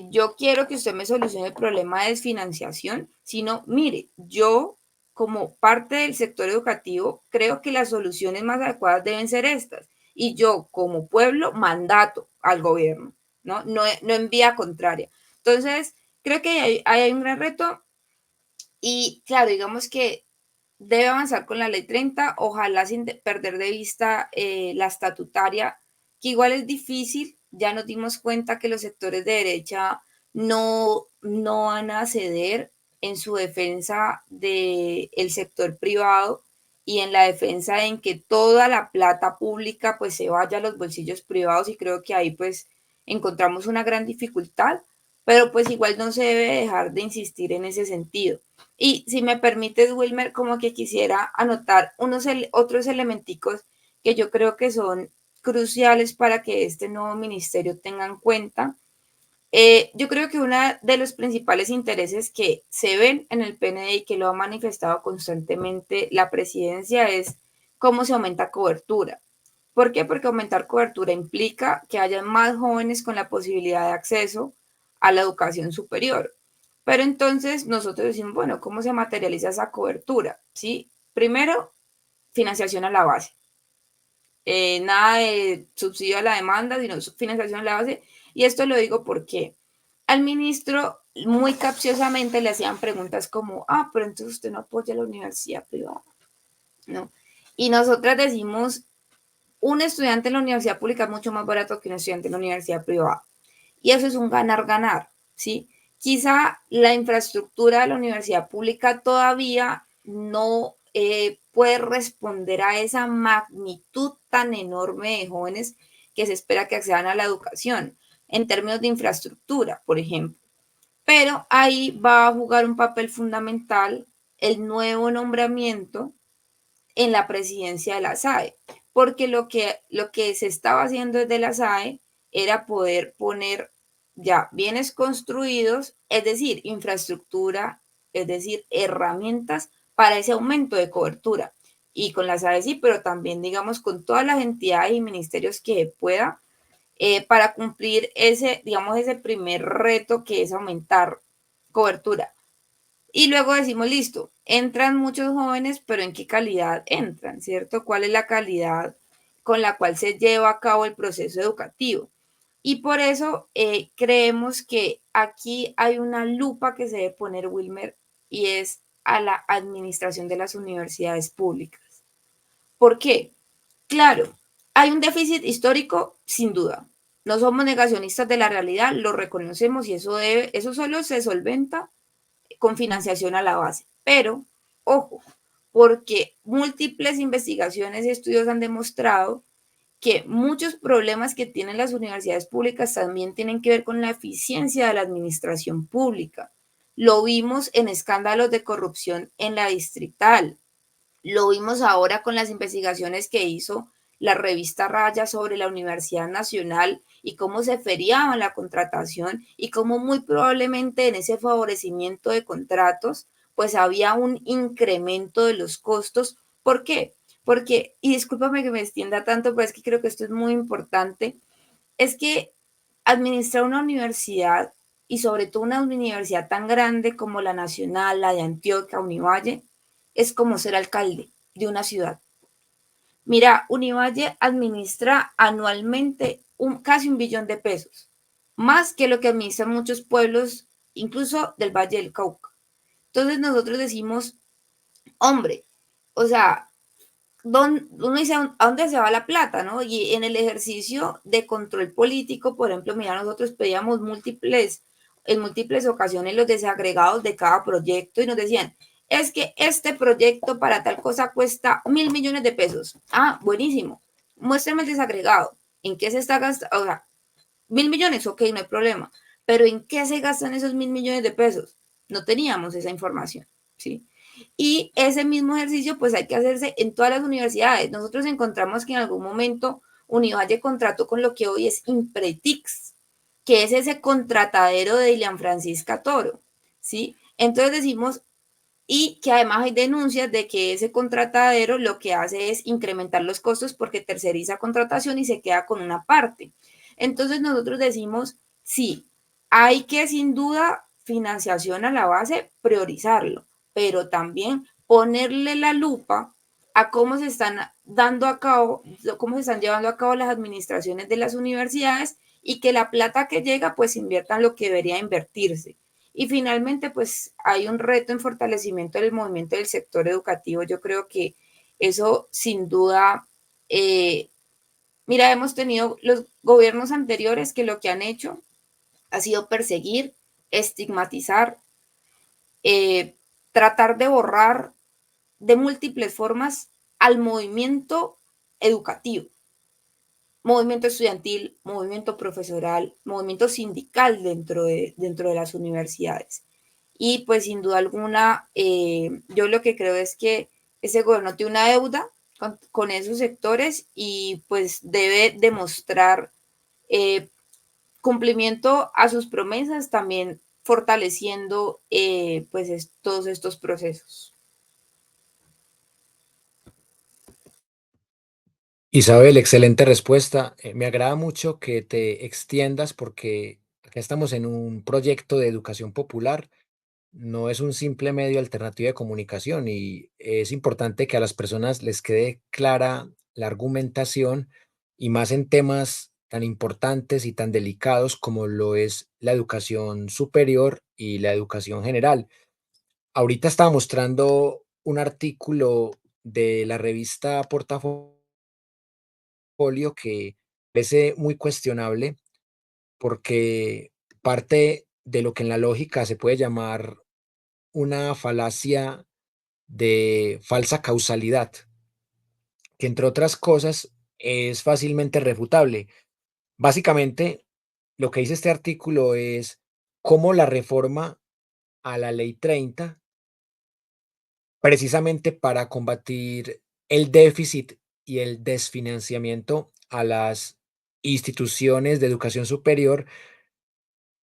yo quiero que usted me solucione el problema de desfinanciación, sino, mire, yo como parte del sector educativo creo que las soluciones más adecuadas deben ser estas. Y yo como pueblo mandato al gobierno, ¿no? No en vía contraria. Entonces, creo que hay un gran reto y claro, digamos que debe avanzar con la ley 30, ojalá sin perder de vista la estatutaria, que igual es difícil, ya nos dimos cuenta que los sectores de derecha no van a ceder en su defensa del sector privado y en la defensa en que toda la plata pública pues se vaya a los bolsillos privados y creo que ahí pues encontramos una gran dificultad, pero pues igual no se debe dejar de insistir en ese sentido. Y si me permites, Wilmer, como que quisiera anotar otros elementicos que yo creo que son cruciales para que este nuevo ministerio tenga en cuenta. Yo creo que uno de los principales intereses que se ven en el PND y que lo ha manifestado constantemente la presidencia es cómo se aumenta cobertura. ¿Por qué? Porque aumentar cobertura implica que haya más jóvenes con la posibilidad de acceso a la educación superior. Pero entonces nosotros decimos, bueno, ¿cómo se materializa esa cobertura? ¿Sí? Primero, financiación a la base. Nada de subsidio a la demanda, sino financiación a la base. Y esto lo digo porque al ministro muy capciosamente le hacían preguntas como, pero entonces usted no apoya la universidad privada, ¿no? Y nosotras decimos, un estudiante en la universidad pública es mucho más barato que un estudiante en la universidad privada. Y eso es un ganar-ganar, ¿sí? Quizá la infraestructura de la universidad pública todavía no puede responder a esa magnitud tan enorme de jóvenes que se espera que accedan a la educación, en términos de infraestructura, por ejemplo. Pero ahí va a jugar un papel fundamental el nuevo nombramiento en la presidencia de la SAE, porque lo que se estaba haciendo desde la SAE era poder poner ya bienes construidos, es decir, infraestructura, es decir, herramientas para ese aumento de cobertura. Y con la SAE sí, pero también, digamos, con todas las entidades y ministerios que pueda, para cumplir ese, digamos, ese primer reto que es aumentar cobertura. Y luego decimos, listo, entran muchos jóvenes, pero ¿en qué calidad entran? ¿Cierto? ¿Cuál es la calidad con la cual se lleva a cabo el proceso educativo? Y por eso creemos que aquí hay una lupa que se debe poner, Wilmer, y es a la administración de las universidades públicas. ¿Por qué? Claro, hay un déficit histórico, sin duda. No somos negacionistas de la realidad, lo reconocemos y eso solo se solventa con financiación a la base. Pero, ojo, porque múltiples investigaciones y estudios han demostrado que muchos problemas que tienen las universidades públicas también tienen que ver con la eficiencia de la administración pública. Lo vimos en escándalos de corrupción en la distrital, lo vimos ahora con las investigaciones que hizo la revista Raya sobre la Universidad Nacional y cómo se feriaba la contratación y cómo muy probablemente en ese favorecimiento de contratos pues había un incremento de los costos. ¿Por qué? Porque, y discúlpame que me extienda tanto, pero es que creo que esto es muy importante, es que administrar una universidad y sobre todo una universidad tan grande como la Nacional, la de Antioquia, Univalle, es como ser alcalde de una ciudad. Mira, Univalle administra anualmente casi 1 billón de pesos, más que lo que administran muchos pueblos, incluso del Valle del Cauca. Entonces nosotros decimos, hombre, o sea, uno dice a dónde se va la plata, ¿no? Y en el ejercicio de control político, por ejemplo, mira, nosotros pedíamos en múltiples ocasiones los desagregados de cada proyecto y nos decían, es que este proyecto para tal cosa cuesta 1.000 millones de pesos. Ah, buenísimo. Muéstrame el desagregado. ¿En qué se está gastando? O sea, 1.000 millones, ok, no hay problema. Pero ¿en qué se gastan esos 1.000 millones de pesos? No teníamos esa información, ¿sí? Y ese mismo ejercicio pues hay que hacerse en todas las universidades. Nosotros encontramos que en algún momento Univalle contrató con lo que hoy es Impretix, que es ese contratadero de Ilian Francisca Toro, ¿sí? Entonces decimos, y que además hay denuncias de que ese contratadero lo que hace es incrementar los costos porque terceriza contratación y se queda con una parte. Entonces nosotros decimos, sí, hay que sin duda financiación a la base, priorizarlo, pero también ponerle la lupa a cómo se están dando a cabo, cómo se están llevando a cabo las administraciones de las universidades y que la plata que llega pues invierta en lo que debería invertirse. Y finalmente, pues hay un reto en fortalecimiento del movimiento del sector educativo. Yo creo que eso sin duda, mira, hemos tenido los gobiernos anteriores que lo que han hecho ha sido perseguir, estigmatizar, eh, tratar de borrar de múltiples formas al movimiento educativo, movimiento estudiantil, movimiento profesoral, movimiento sindical dentro de las universidades. Y pues sin duda alguna, yo lo que creo es que ese gobierno tiene una deuda con esos sectores y pues debe demostrar eh, cumplimiento a sus promesas, también fortaleciendo pues todos estos procesos. Isabel, excelente respuesta. Me agrada mucho que te extiendas porque acá estamos en un proyecto de educación popular. No es un simple medio alternativo de comunicación y es importante que a las personas les quede clara la argumentación y más en temas tan importantes y tan delicados como lo es la educación superior y la educación general. Ahorita estaba mostrando un artículo de la revista Portafolio que parece muy cuestionable porque parte de lo que en la lógica se puede llamar una falacia de falsa causalidad, que entre otras cosas es fácilmente refutable. Básicamente, lo que dice este artículo es, cómo la reforma a la Ley 30, precisamente para combatir el déficit y el desfinanciamiento a las instituciones de educación superior,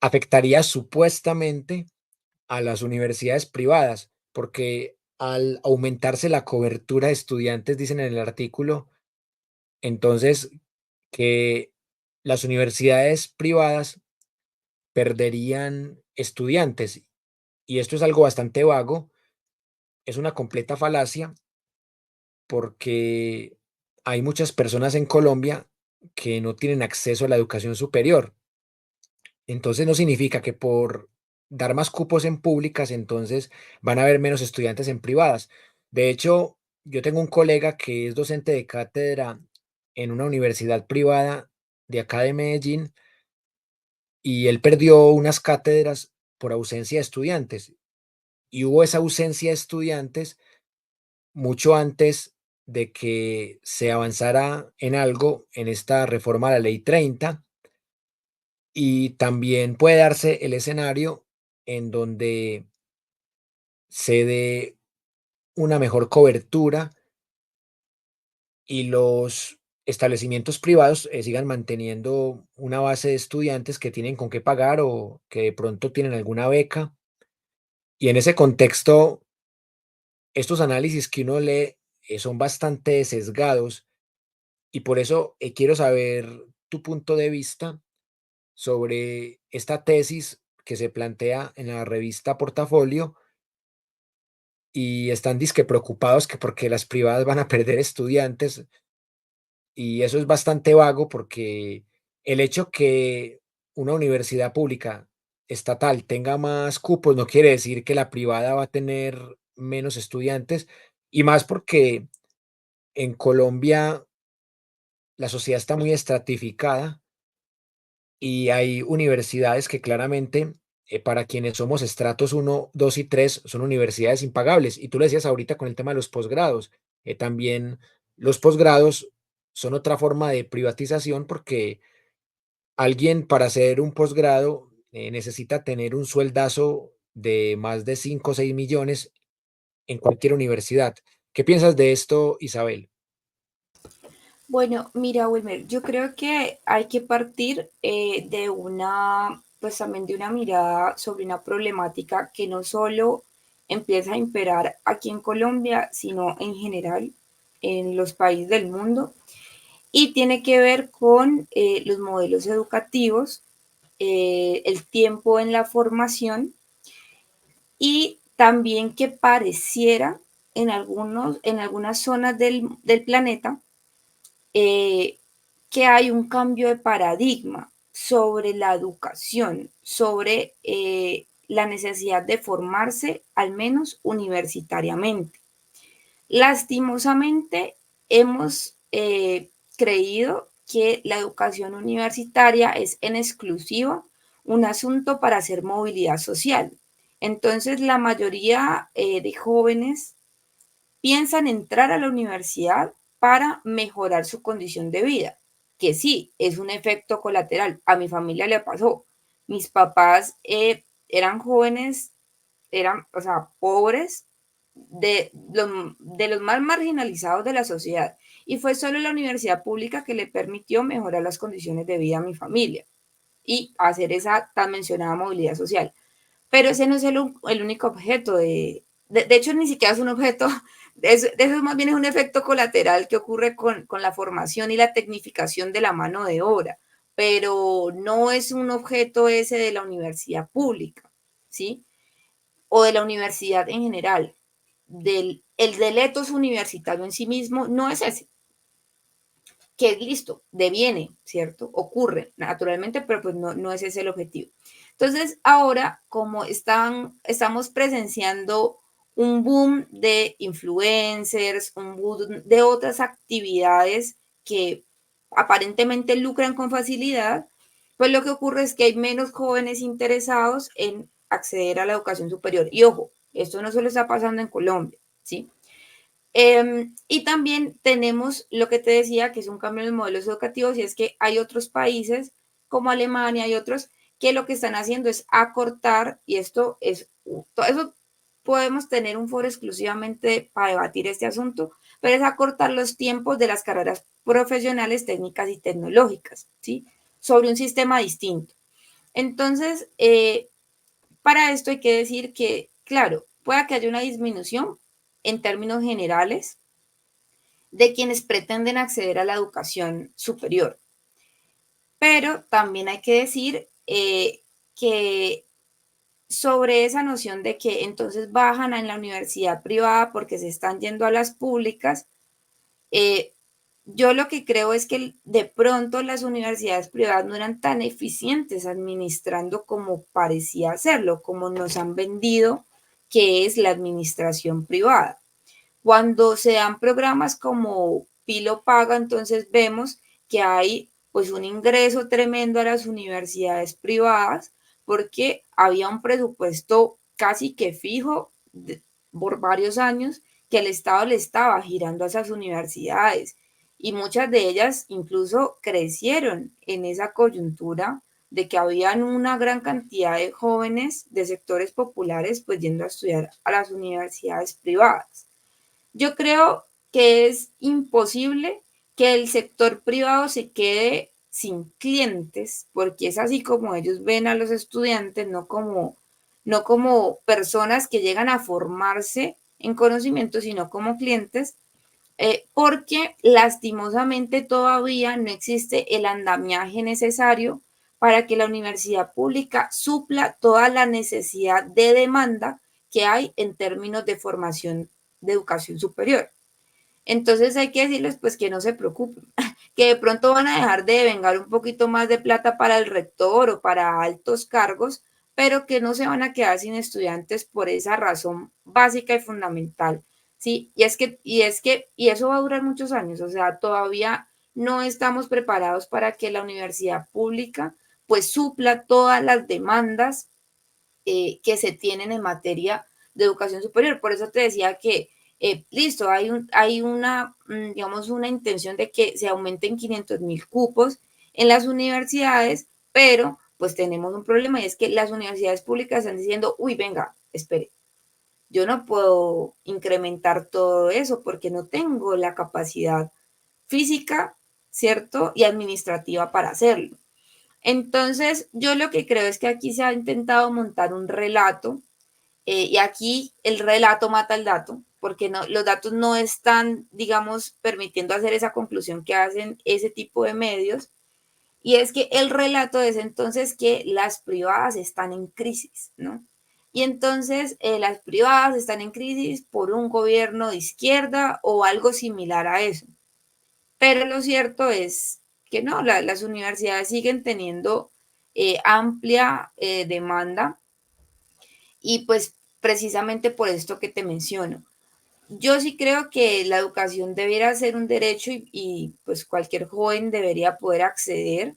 afectaría supuestamente a las universidades privadas, porque al aumentarse la cobertura de estudiantes, dicen en el artículo, entonces que las universidades privadas perderían estudiantes. Y esto es algo bastante vago, es una completa falacia, porque hay muchas personas en Colombia que no tienen acceso a la educación superior. Entonces no significa que por dar más cupos en públicas, entonces van a haber menos estudiantes en privadas. De hecho, yo tengo un colega que es docente de cátedra en una universidad privada de acá de Medellín y él perdió unas cátedras por ausencia de estudiantes. Y hubo esa ausencia de estudiantes mucho antes de que se avanzara en algo en esta reforma a la Ley 30. Y también puede darse el escenario en donde se dé una mejor cobertura y los establecimientos privados sigan manteniendo una base de estudiantes que tienen con qué pagar o que de pronto tienen alguna beca. Y en ese contexto, estos análisis que uno lee son bastante sesgados y por eso quiero saber tu punto de vista sobre esta tesis que se plantea en la revista Portafolio y están dizque preocupados que porque las privadas van a perder estudiantes y eso es bastante vago porque el hecho que una universidad pública estatal tenga más cupos no quiere decir que la privada va a tener menos estudiantes y más porque en Colombia la sociedad está muy estratificada y hay universidades que claramente, para quienes somos estratos uno 2 y 3 son universidades impagables. Y tú lo decías ahorita con el tema de los posgrados. También los posgrados son otra forma de privatización porque alguien para hacer un posgrado necesita tener un sueldazo de más de 5 o 6 millones en cualquier universidad. ¿Qué piensas de esto, Isabel? Bueno, mira, Wilmer, yo creo que hay que partir de una, pues también de una mirada sobre una problemática que no solo empieza a imperar aquí en Colombia, sino en general en los países del mundo, y tiene que ver con los modelos educativos, el tiempo en la formación y también que pareciera en algunas zonas del planeta eh, que hay un cambio de paradigma sobre la educación, sobre la necesidad de formarse, al menos universitariamente. Lastimosamente, hemos creído que la educación universitaria es en exclusiva un asunto para hacer movilidad social. Entonces, la mayoría de jóvenes piensan entrar a la universidad para mejorar su condición de vida, que sí, es un efecto colateral. A mi familia le pasó. Mis papás eran jóvenes, eran, o sea, pobres, de los más marginalizados de la sociedad. Y fue solo la universidad pública que le permitió mejorar las condiciones de vida a mi familia y hacer esa tan mencionada movilidad social. Pero ese no es el único objeto de hecho, ni siquiera es un objeto, de eso más bien es un efecto colateral que ocurre con la formación y la tecnificación de la mano de obra, pero no es un objeto ese de la universidad pública, ¿sí? O de la universidad en general. El del etos universitario en sí mismo no es ese, que listo, deviene, ¿cierto? Ocurre naturalmente, pero pues no es ese el objetivo. Entonces, ahora, como estamos presenciando un boom de influencers, un boom de otras actividades que aparentemente lucran con facilidad, pues lo que ocurre es que hay menos jóvenes interesados en acceder a la educación superior. Y ojo, esto no solo está pasando en Colombia, ¿sí? Y también tenemos lo que te decía, que es un cambio en los modelos educativos, y es que hay otros países como Alemania y otros que lo que están haciendo es acortar, y esto es, todo eso podemos tener un foro exclusivamente para debatir este asunto, pero es acortar los tiempos de las carreras profesionales, técnicas y tecnológicas, ¿sí? Sobre un sistema distinto. Entonces, para esto hay que decir que, claro, puede que haya una disminución en términos generales de quienes pretenden acceder a la educación superior, pero también hay que decir que sobre esa noción de que entonces bajan en la universidad privada porque se están yendo a las públicas, eh, yo lo que creo es que de pronto las universidades privadas no eran tan eficientes administrando como parecía hacerlo, como nos han vendido que es la administración privada. Cuando se dan programas como Pilo Paga, entonces vemos que hay pues un ingreso tremendo a las universidades privadas porque había un presupuesto casi que fijo por varios años que el Estado le estaba girando a esas universidades y muchas de ellas incluso crecieron en esa coyuntura de que habían una gran cantidad de jóvenes de sectores populares pues yendo a estudiar a las universidades privadas. Yo creo que es imposible que el sector privado se quede sin clientes, porque es así como ellos ven a los estudiantes, no como personas que llegan a formarse en conocimiento, sino como clientes, porque lastimosamente todavía no existe el andamiaje necesario para que la universidad pública supla toda la necesidad de demanda que hay en términos de formación de educación superior. Entonces hay que decirles pues que no se preocupen, que de pronto van a dejar de vengar un poquito más de plata para el rector o para altos cargos, pero que no se van a quedar sin estudiantes por esa razón básica y fundamental, ¿sí? Y eso va a durar muchos años, o sea, todavía no estamos preparados para que la universidad pública pues supla todas las demandas que se tienen en materia de educación superior. Por eso te decía que, listo, hay una, digamos, una intención de que se aumenten 500.000 cupos en las universidades, pero pues tenemos un problema y es que las universidades públicas están diciendo, uy, venga, espere, yo no puedo incrementar todo eso porque no tengo la capacidad física, ¿cierto? Y administrativa para hacerlo. Entonces, yo lo que creo es que aquí se ha intentado montar un relato y aquí el relato mata el dato, porque no, los datos no están, digamos, permitiendo hacer esa conclusión que hacen ese tipo de medios. Y es que el relato es entonces que las privadas están en crisis, ¿no? Y entonces las privadas están en crisis por un gobierno de izquierda o algo similar a eso. Pero lo cierto es que no, las universidades siguen teniendo amplia demanda y pues precisamente por esto que te menciono. Yo sí creo que la educación debiera ser un derecho pues cualquier joven debería poder acceder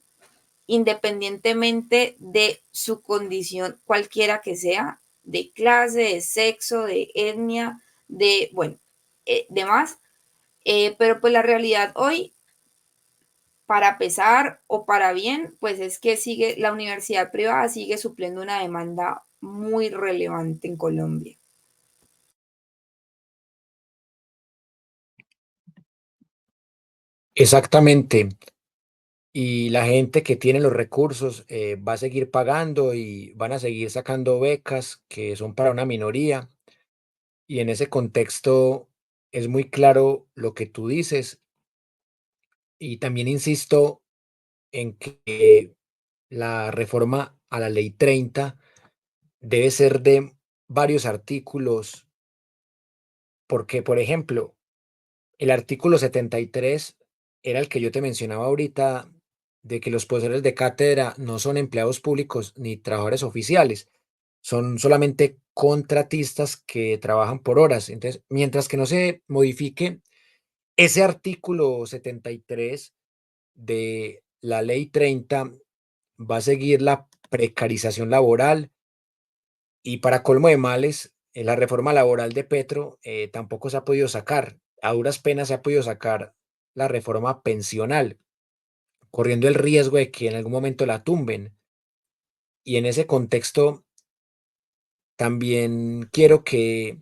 independientemente de su condición cualquiera que sea, de clase, de sexo, de etnia, de, bueno, demás. Pero pues la realidad hoy para pesar o para bien, pues es que sigue, la universidad privada sigue supliendo una demanda muy relevante en Colombia. Exactamente. Y la gente que tiene los recursos va a seguir pagando y van a seguir sacando becas que son para una minoría. Y en ese contexto es muy claro lo que tú dices. Y también insisto en que la reforma a la Ley 30 debe ser de varios artículos, porque, por ejemplo, el artículo 73 era el que yo te mencionaba ahorita, de que los profesores de cátedra no son empleados públicos ni trabajadores oficiales, son solamente contratistas que trabajan por horas. Entonces, mientras que no se modifique ese artículo 73 de la ley 30, va a seguir la precarización laboral y para colmo de males, la reforma laboral de Petro tampoco se ha podido sacar. A duras penas se ha podido sacar la reforma pensional, corriendo el riesgo de que en algún momento la tumben. Y en ese contexto también quiero que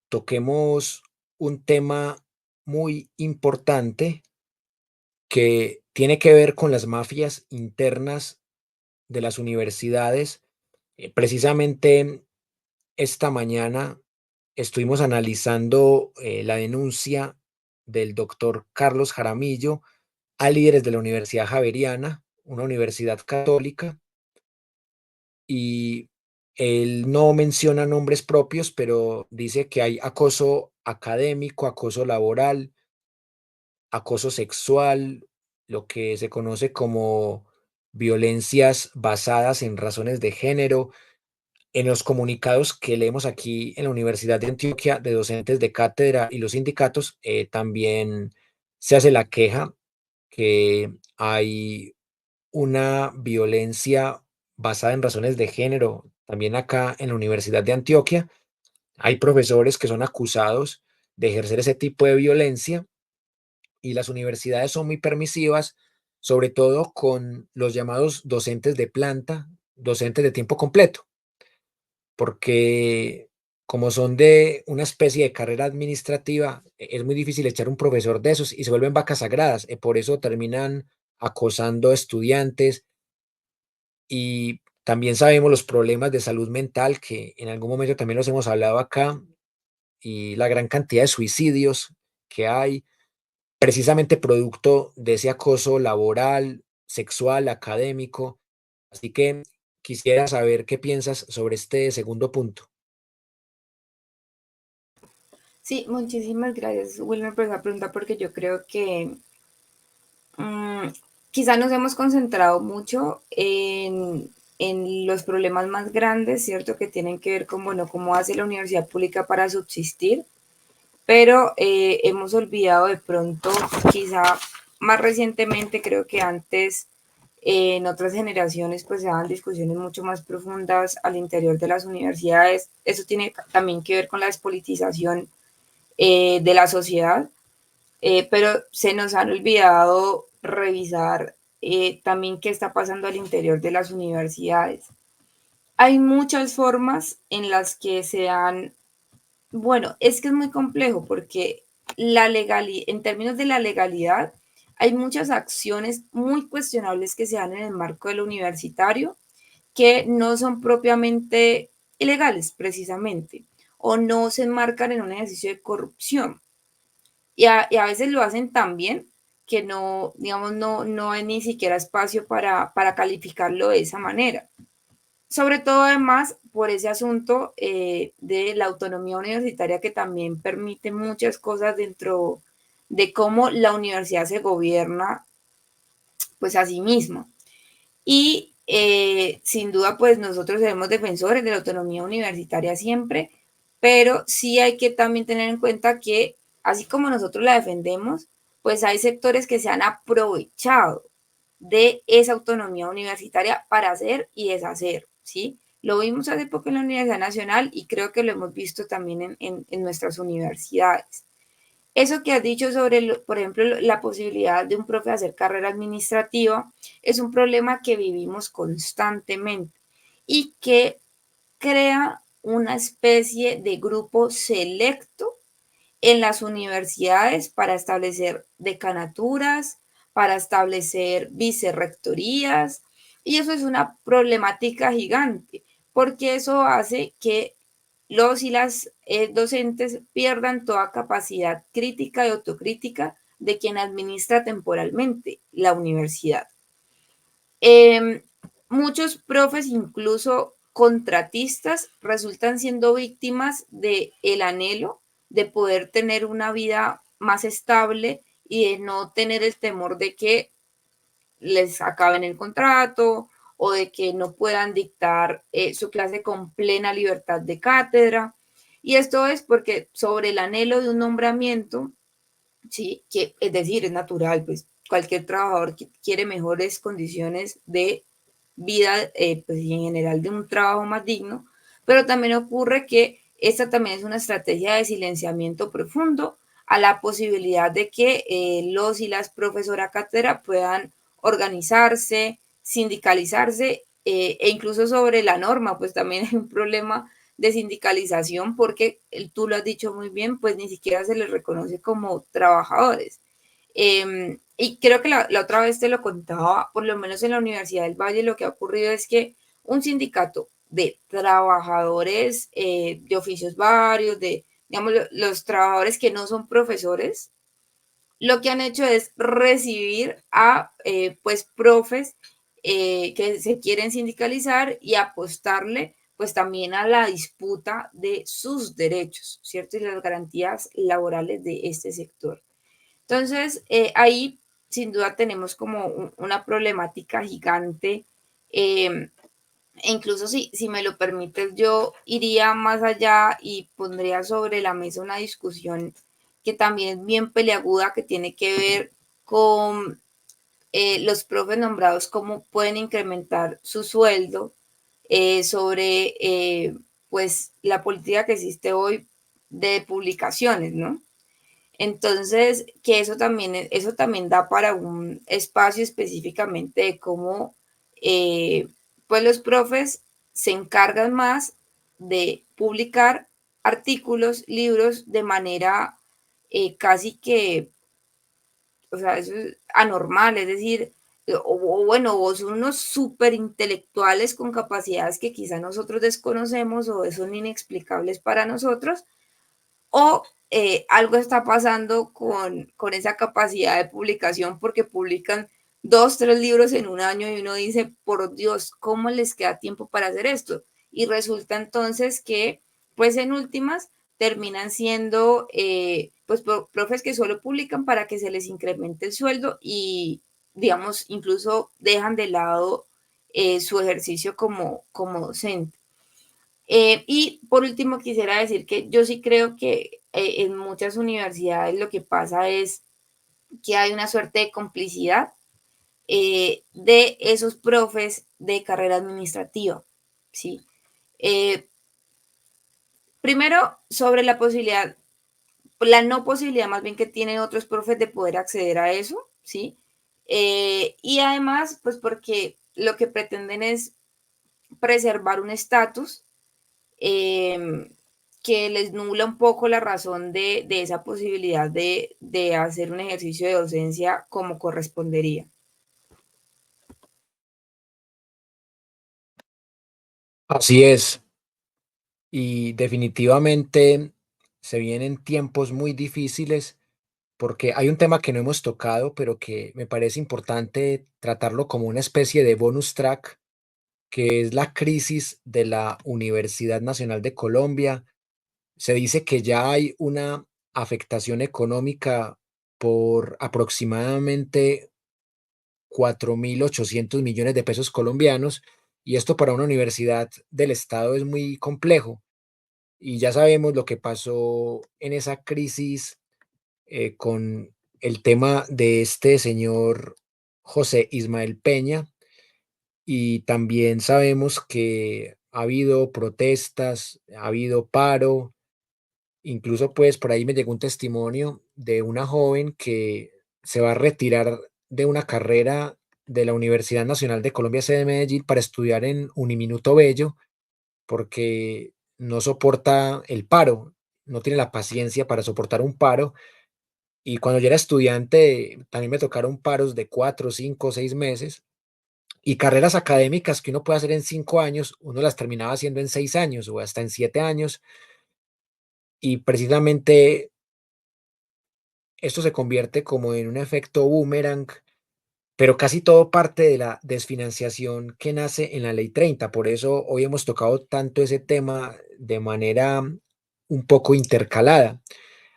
toquemos un tema muy importante que tiene que ver con las mafias internas de las universidades. Precisamente esta mañana estuvimos analizando la denuncia del doctor Carlos Jaramillo a líderes de la Universidad Javeriana, una universidad católica, y él no menciona nombres propios, pero dice que hay acoso académico, acoso laboral, acoso sexual, lo que se conoce como violencias basadas en razones de género. En los comunicados que leemos aquí en la Universidad de Antioquia de docentes de cátedra y los sindicatos, también se hace la queja que hay una violencia basada en razones de género. También acá en la Universidad de Antioquia hay profesores que son acusados de ejercer ese tipo de violencia y las universidades son muy permisivas, sobre todo con los llamados docentes de planta, docentes de tiempo completo, porque como son de una especie de carrera administrativa, es muy difícil echar un profesor de esos y se vuelven vacas sagradas. Por eso terminan acosando estudiantes y también sabemos los problemas de salud mental que en algún momento también los hemos hablado acá y la gran cantidad de suicidios que hay precisamente producto de ese acoso laboral, sexual, académico. Así que quisiera saber qué piensas sobre este segundo punto. Sí, muchísimas gracias, Wilmer, por esa pregunta, porque yo creo que mm, quizá nos hemos concentrado mucho en los problemas más grandes, ¿cierto? Que tienen que ver con, bueno, cómo hace la universidad pública para subsistir, pero hemos olvidado de pronto, quizá más recientemente, creo que antes, en otras generaciones, pues se daban discusiones mucho más profundas al interior de las universidades. Eso tiene también que ver con la despolitización de la sociedad, pero se nos han olvidado revisar también qué está pasando al interior de las universidades. Hay muchas formas en las que se han, bueno, es que es muy complejo porque en términos de la legalidad, hay muchas acciones muy cuestionables que se dan en el marco del universitario que no son propiamente ilegales, precisamente, o no se enmarcan en un ejercicio de corrupción. Y a veces lo hacen tan bien que no, digamos, no hay ni siquiera espacio para calificarlo de esa manera. Sobre todo además por ese asunto de la autonomía universitaria que también permite muchas cosas dentro de cómo la universidad se gobierna pues a sí misma. Y sin duda, pues nosotros seremos defensores de la autonomía universitaria siempre, pero sí hay que también tener en cuenta que, así como nosotros la defendemos, pues hay sectores que se han aprovechado de esa autonomía universitaria para hacer y deshacer, ¿sí? Lo vimos hace poco en la Universidad Nacional y creo que lo hemos visto también en nuestras universidades. Eso que has dicho sobre, por ejemplo, la posibilidad de un profe hacer carrera administrativa es un problema que vivimos constantemente y que crea una especie de grupo selecto en las universidades para establecer decanaturas, para establecer vicerrectorías, y eso es una problemática gigante, porque eso hace que los y las docentes pierdan toda capacidad crítica y autocrítica de quien administra temporalmente la universidad. Eh, Muchos profes, incluso contratistas, resultan siendo víctimas del anhelo de poder tener una vida más estable y de no tener el temor de que les acaben el contrato o de que no puedan dictar su clase con plena libertad de cátedra. Y esto es porque sobre el anhelo de un nombramiento, sí, que es decir, es natural, pues cualquier trabajador quiere mejores condiciones de vida, pues y en general de un trabajo más digno, pero también ocurre que esta también es una estrategia de silenciamiento profundo a la posibilidad de que los y las profesoras cátedra puedan organizarse, sindicalizarse e incluso sobre la norma, pues también hay un problema de sindicalización porque tú lo has dicho muy bien, pues ni siquiera se les reconoce como trabajadores. Y creo que la otra vez te lo contaba, por lo menos en la Universidad del Valle lo que ha ocurrido es que un sindicato de trabajadores de oficios varios, de, digamos, los trabajadores que no son profesores, lo que han hecho es recibir a pues profes que se quieren sindicalizar y apostarle pues también a la disputa de sus derechos, ¿cierto? Y las garantías laborales de este sector. Entonces, ahí sin duda tenemos como una problemática gigante. E incluso si me lo permites, yo iría más allá y pondría sobre la mesa una discusión que también es bien peleaguda, que tiene que ver con los profes nombrados, cómo pueden incrementar su sueldo, sobre pues la política que existe hoy de publicaciones, ¿no? Entonces, que eso también da para un espacio específicamente de cómo pues los profes se encargan más de publicar artículos, libros de manera casi que, o sea, eso es anormal, es decir, o bueno, o son unos súper intelectuales con capacidades que quizá nosotros desconocemos o son inexplicables para nosotros, o algo está pasando con esa capacidad de publicación porque publican dos, tres libros en un año y uno dice, por Dios, ¿cómo les queda tiempo para hacer esto? Y resulta entonces que, pues en últimas, terminan siendo pues profes que solo publican para que se les incremente el sueldo y, digamos, incluso dejan de lado su ejercicio como docente. Y por último, quisiera decir que yo sí creo que en muchas universidades lo que pasa es que hay una suerte de complicidad de esos profes de carrera administrativa, ¿sí? Eh, Primero, sobre la posibilidad, la no posibilidad más bien que tienen otros profes de poder acceder a eso, ¿sí? Y además, pues porque lo que pretenden es preservar un estatus eh, que les nubla un poco la razón de esa posibilidad de hacer un ejercicio de docencia como correspondería. Así es, y definitivamente se vienen tiempos muy difíciles porque hay un tema que no hemos tocado, pero que me parece importante tratarlo como una especie de bonus track, que es la crisis de la Universidad Nacional de Colombia. Se dice que ya hay una afectación económica por aproximadamente 4.800 millones de pesos colombianos, y esto para una universidad del estado es muy complejo. Y ya sabemos lo que pasó en esa crisis con el tema de este señor José Ismael Peña, y también sabemos que ha habido protestas, ha habido paro. Incluso, pues, por ahí me llegó un testimonio de una joven que se va a retirar de una carrera de la Universidad Nacional de Colombia, sede de Medellín, para estudiar en Uniminuto Bello, porque no soporta el paro, no tiene la paciencia para soportar un paro. Y cuando yo era estudiante, también me tocaron paros de 4, 5, 6 meses, y carreras académicas que uno puede hacer en 5 años, uno las terminaba haciendo en 6 años o hasta en 7 años, y precisamente esto se convierte como en un efecto boomerang, pero casi todo parte de la desfinanciación que nace en la Ley 30. Por eso hoy hemos tocado tanto ese tema de manera un poco intercalada.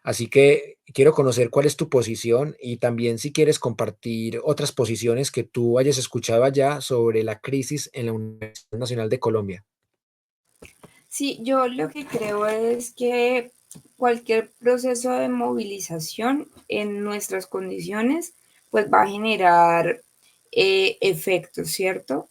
Así que quiero conocer cuál es tu posición y también si quieres compartir otras posiciones que tú hayas escuchado allá sobre la crisis en la Universidad Nacional de Colombia. Sí, yo lo que creo es que cualquier proceso de movilización en nuestras condiciones, pues va a generar efectos, ¿cierto?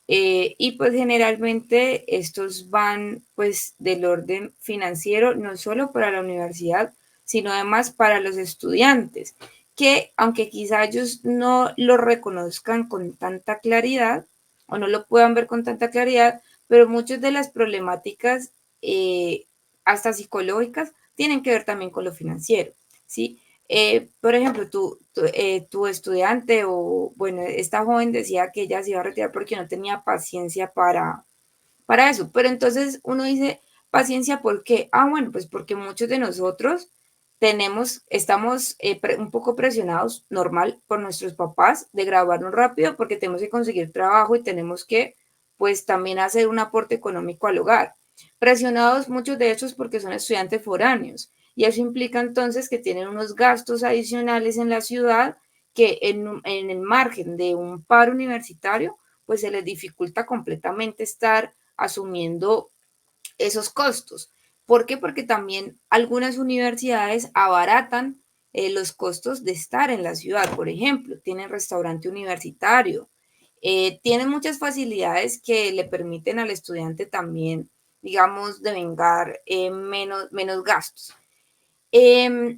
Y pues generalmente estos van pues del orden financiero, no solo para la universidad, sino además para los estudiantes, que aunque quizá ellos no lo reconozcan con tanta claridad, o no lo puedan ver con tanta claridad, pero muchas de las problemáticas, hasta psicológicas, tienen que ver también con lo financiero, ¿sí? Por ejemplo, tu estudiante o, bueno, esta joven decía que ella se iba a retirar porque no tenía paciencia para eso. Pero entonces uno dice, paciencia, ¿por qué? Ah, bueno, pues porque muchos de nosotros estamos un poco presionados, normal, por nuestros papás de graduarnos rápido porque tenemos que conseguir trabajo y tenemos que, pues, también hacer un aporte económico al hogar. Presionados muchos de ellos porque son estudiantes foráneos y eso implica entonces que tienen unos gastos adicionales en la ciudad que en el margen de un paro universitario, pues se les dificulta completamente estar asumiendo esos costos. ¿Por qué? Porque también algunas universidades abaratan los costos de estar en la ciudad. Por ejemplo, tienen restaurante universitario, tienen muchas facilidades que le permiten al estudiante también, digamos, devengar menos gastos. Eh,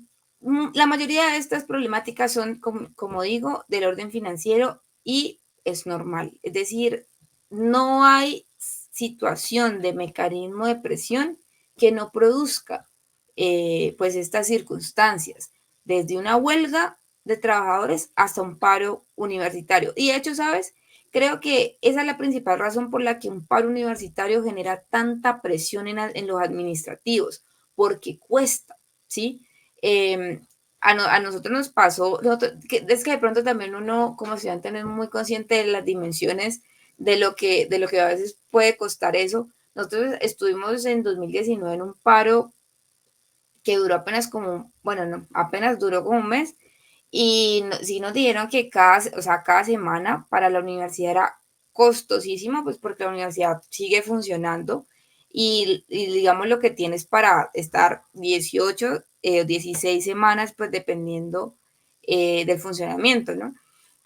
la mayoría de estas problemáticas son, como digo, del orden financiero y es normal. Es decir, no hay situación de mecanismo de presión que no produzca pues estas circunstancias, desde una huelga de trabajadores hasta un paro universitario. Y de hecho, ¿sabes? Creo que esa es la principal razón por la que un paro universitario genera tanta presión en los administrativos, porque cuesta, ¿sí? Eh, a nosotros nos pasó, es que de pronto también uno como estudiante no es muy consciente de las dimensiones de lo que a veces puede costar eso. Nosotros estuvimos en 2019 en un paro que duró apenas como, bueno, no, apenas duró como un mes y sí nos dijeron que o sea, cada semana para la universidad era costosísima, pues porque la universidad sigue funcionando y digamos lo que tienes para estar 18 16 semanas, pues dependiendo del funcionamiento, ¿no?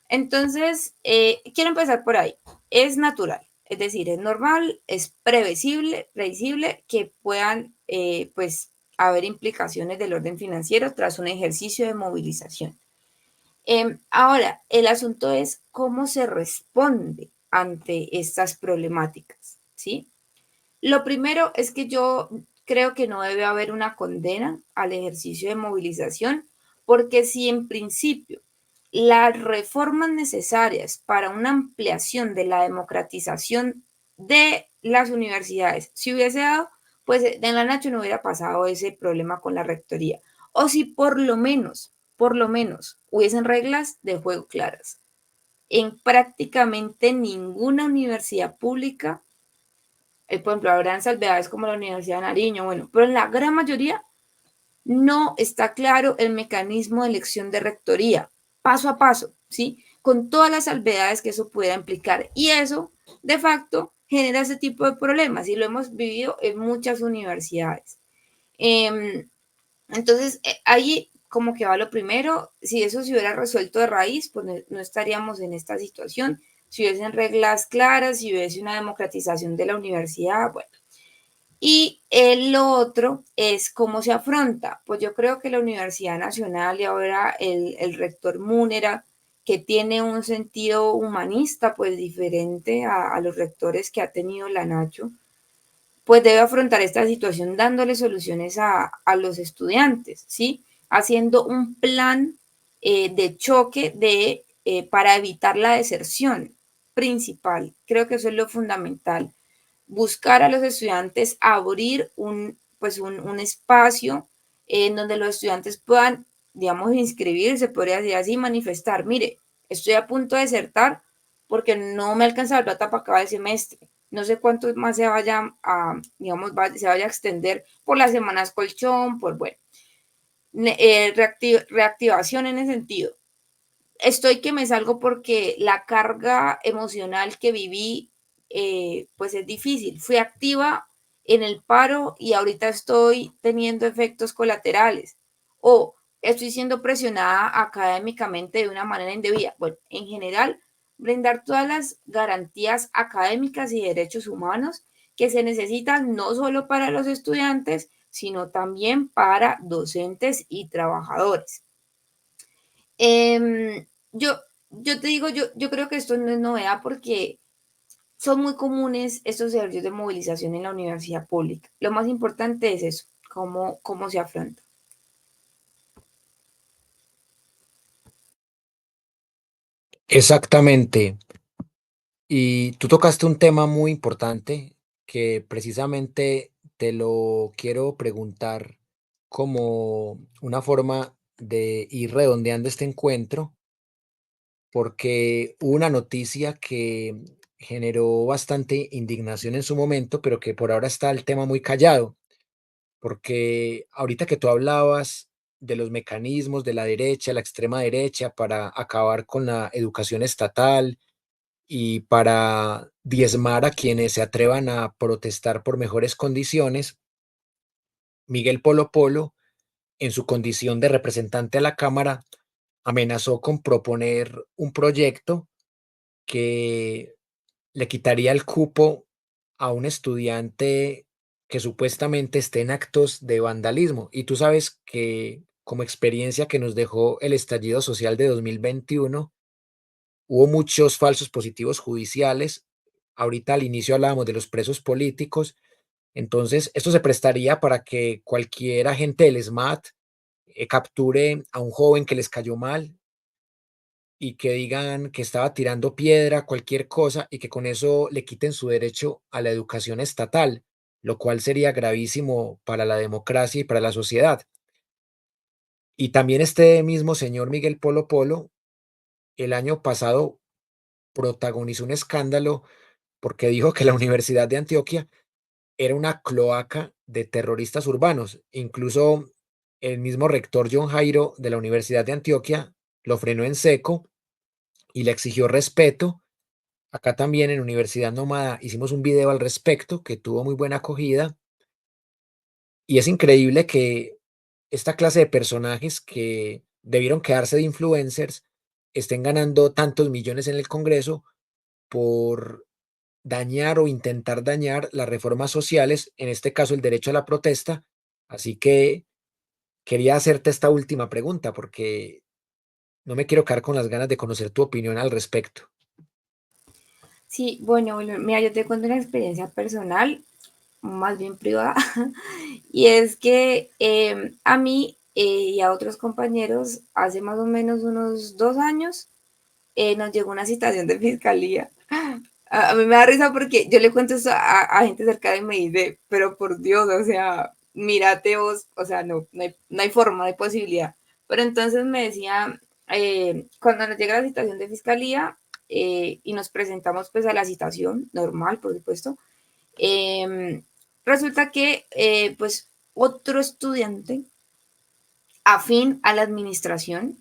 Entonces, quiero empezar por ahí. Es natural, es decir, es normal, es predecible que puedan, pues, haber implicaciones del orden financiero tras un ejercicio de movilización. Ahora, el asunto es cómo se responde ante estas problemáticas, ¿sí? Lo primero es que yo creo que no debe haber una condena al ejercicio de movilización, porque si en principio las reformas necesarias para una ampliación de la democratización de las universidades se hubiese dado, pues en la Nacho no hubiera pasado ese problema con la rectoría. O si por lo menos, hubiesen reglas de juego claras. En prácticamente ninguna universidad pública por ejemplo, habrán salvedades como la Universidad de Nariño, bueno, pero en la gran mayoría no está claro el mecanismo de elección de rectoría, paso a paso, ¿sí? Con todas las salvedades que eso pueda implicar. Y eso, de facto, genera ese tipo de problemas y lo hemos vivido en muchas universidades. Eh, entonces, ahí como que va lo primero, si eso se hubiera resuelto de raíz, pues no estaríamos en esta situación. Si hubiesen reglas claras, si hubiese una democratización de la universidad, bueno. Y lo otro es cómo se afronta. Pues yo creo que la Universidad Nacional y ahora el rector Múnera, que tiene un sentido humanista, pues diferente a los rectores que ha tenido la Nacho, pues debe afrontar esta situación dándole soluciones a los estudiantes, ¿sí? Haciendo un plan de choque para evitar la deserción principal. Creo que eso es lo fundamental. Buscar a los estudiantes, abrir pues un espacio en donde los estudiantes puedan, digamos, inscribirse, podría decir así, manifestar, mire, estoy a punto de desertar porque no me alcanza la plata para acabar el semestre. No sé cuánto más se vaya a, digamos, se vaya a extender por las semanas colchón, por, bueno, reactivación en ese sentido. Estoy que me salgo porque la carga emocional que viví, pues es difícil. Fui activa en el paro y ahorita estoy teniendo efectos colaterales. O estoy siendo presionada académicamente de una manera indebida. Bueno, en general, brindar todas las garantías académicas y derechos humanos que se necesitan no solo para los estudiantes, sino también para docentes y trabajadores. Yo, yo te digo, yo creo que esto no es novedad porque son muy comunes estos ejercicios de movilización en la universidad pública. Lo más importante es eso, cómo se afronta. Exactamente. Y tú tocaste un tema muy importante que precisamente te lo quiero preguntar como una forma de ir redondeando este encuentro, porque hubo una noticia que generó bastante indignación en su momento, pero que por ahora está el tema muy callado, porque ahorita que tú hablabas de los mecanismos de la derecha, la extrema derecha, para acabar con la educación estatal y para diezmar a quienes se atrevan a protestar por mejores condiciones, Miguel Polo Polo, en su condición de representante a la Cámara, amenazó con proponer un proyecto que le quitaría el cupo a un estudiante que supuestamente esté en actos de vandalismo. Y tú sabes que como experiencia que nos dejó el estallido social de 2021, hubo muchos falsos positivos judiciales. Ahorita al inicio hablábamos de los presos políticos. Entonces, esto se prestaría para que cualquier agente del SMAT capture a un joven que les cayó mal y que digan que estaba tirando piedra, cualquier cosa, y que con eso le quiten su derecho a la educación estatal, lo cual sería gravísimo para la democracia y para la sociedad. Y también este mismo señor Miguel Polo Polo, el año pasado protagonizó un escándalo porque dijo que la Universidad de Antioquia era una cloaca de terroristas urbanos. Incluso el mismo rector John Jairo de la Universidad de Antioquia lo frenó en seco y le exigió respeto. Acá también en Universidad Nómada hicimos un video al respecto que tuvo muy buena acogida y es increíble que esta clase de personajes que debieron quedarse de influencers estén ganando tantos millones en el Congreso por dañar o intentar dañar las reformas sociales, en este caso el derecho a la protesta. Así que quería hacerte esta última pregunta porque no me quiero quedar con las ganas de conocer tu opinión al respecto. Sí, bueno, mira, yo te cuento una experiencia personal, más bien privada, y es que a mí y a otros compañeros hace más o menos unos 2 años nos llegó una citación de fiscalía. A mí me da risa porque yo le cuento eso a gente cerca de mí y dice, pero por Dios, o sea, mírate vos, o sea, no hay forma, no hay posibilidad. Pero entonces me decía, cuando nos llega la citación de fiscalía y nos presentamos pues a la citación, normal, por supuesto, resulta que pues otro estudiante afín a la administración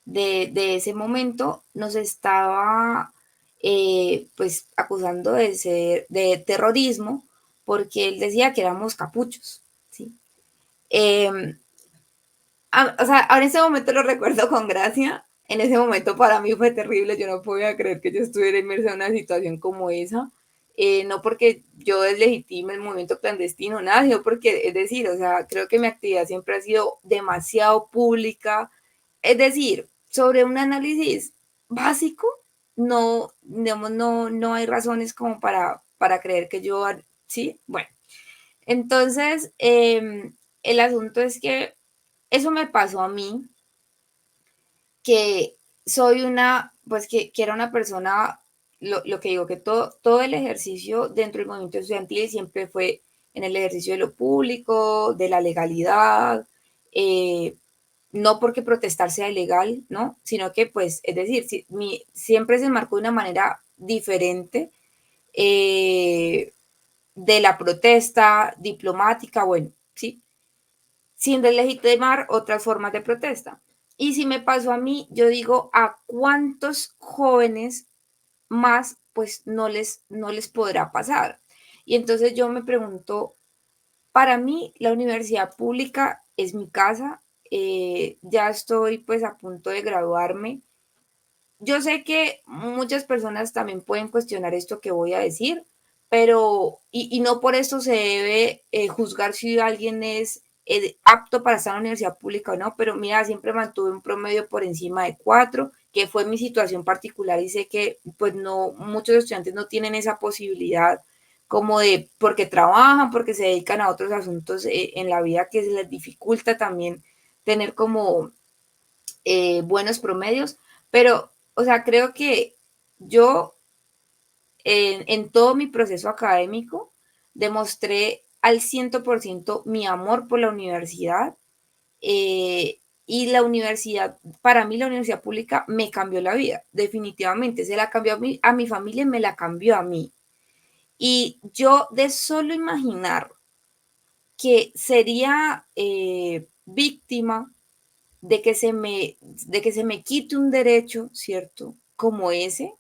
de ese momento nos estaba pues acusando de terrorismo porque él decía que éramos capuchos, ¿sí? Eh, o sea, ahora en ese momento lo recuerdo con gracia, en ese momento para mí fue terrible, yo no podía creer que yo estuviera inmersa en una situación como esa, no porque yo deslegitime el movimiento clandestino, nada, sino porque, es decir, o sea, creo que mi actividad siempre ha sido demasiado pública, es decir, sobre un análisis básico, no, digamos, no hay razones como para creer que yo, sí, bueno, entonces, el asunto es que eso me pasó a mí, que soy una, pues que era una persona, lo que digo, que todo el ejercicio dentro del movimiento estudiantil siempre fue en el ejercicio de lo público, de la legalidad, eh, no porque protestar sea ilegal, ¿no? Sino que, pues, es decir, siempre se marcó de una manera diferente eh, de la protesta diplomática, bueno, sí, sin deslegitimar otras formas de protesta. Y si me pasó a mí, yo digo, ¿a cuántos jóvenes más pues no les podrá pasar? Y entonces yo me pregunto, para mí la universidad pública es mi casa, ya estoy pues a punto de graduarme. Yo sé que muchas personas también pueden cuestionar esto que voy a decir, pero, y no por eso se debe juzgar si alguien es apto para estar en la universidad pública o no, pero mira, siempre mantuve un promedio por encima de 4, que fue mi situación particular y sé que pues no, muchos estudiantes no tienen esa posibilidad como de, porque trabajan, porque se dedican a otros asuntos en la vida que se les dificulta también tener como buenos promedios, pero, o sea, creo que yo en todo mi proceso académico demostré al 100% mi amor por la universidad y la universidad, para mí la universidad pública me cambió la vida, definitivamente, se la cambió a mi familia y me la cambió a mí. Y yo de solo imaginar que sería víctima de que se me quite un derecho, ¿cierto? Como ese,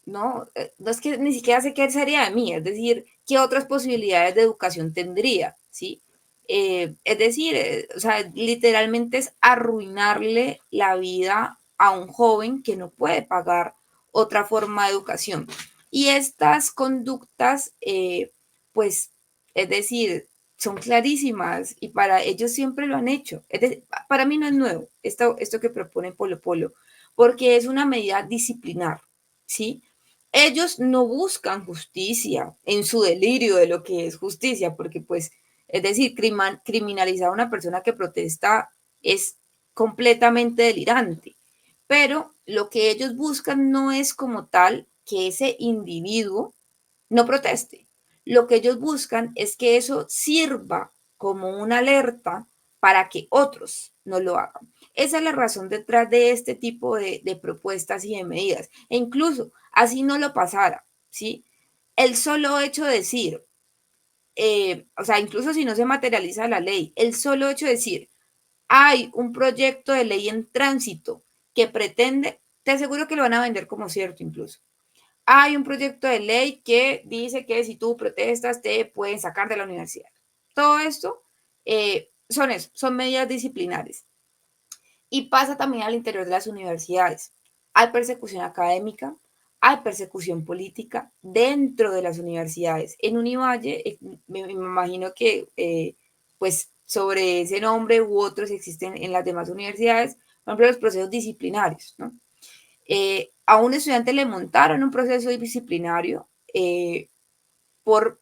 ¿no? No es que ni siquiera sé qué sería de mí, es decir, qué otras posibilidades de educación tendría, ¿sí? Es decir, o sea, literalmente es arruinarle la vida a un joven que no puede pagar otra forma de educación. Y estas conductas, pues, es decir, son clarísimas y para ellos siempre lo han hecho. Es decir, para mí no es nuevo esto que propone Polo Polo, porque es una medida disciplinar, ¿sí? Ellos no buscan justicia en su delirio de lo que es justicia, porque pues, es decir, criminalizar a una persona que protesta es completamente delirante. Pero lo que ellos buscan no es como tal que ese individuo no proteste. Lo que ellos buscan es que eso sirva como una alerta para que otros no lo hagan. Esa es la razón detrás de este tipo de propuestas y de medidas. E incluso, así no lo pasara, ¿sí? El solo hecho de decir, o sea, incluso si no se materializa la ley, el solo hecho de decir, hay un proyecto de ley en tránsito que pretende, te aseguro que lo van a vender como cierto incluso. Hay un proyecto de ley que dice que si tú protestas te pueden sacar de la universidad. Todo esto son eso, son medidas disciplinares. Y pasa también al interior de las universidades. Hay persecución académica, hay persecución política dentro de las universidades. En Univalle, me imagino que pues sobre ese nombre u otros existen en las demás universidades, por ejemplo, los procesos disciplinarios, ¿no? A un estudiante le montaron un proceso disciplinario por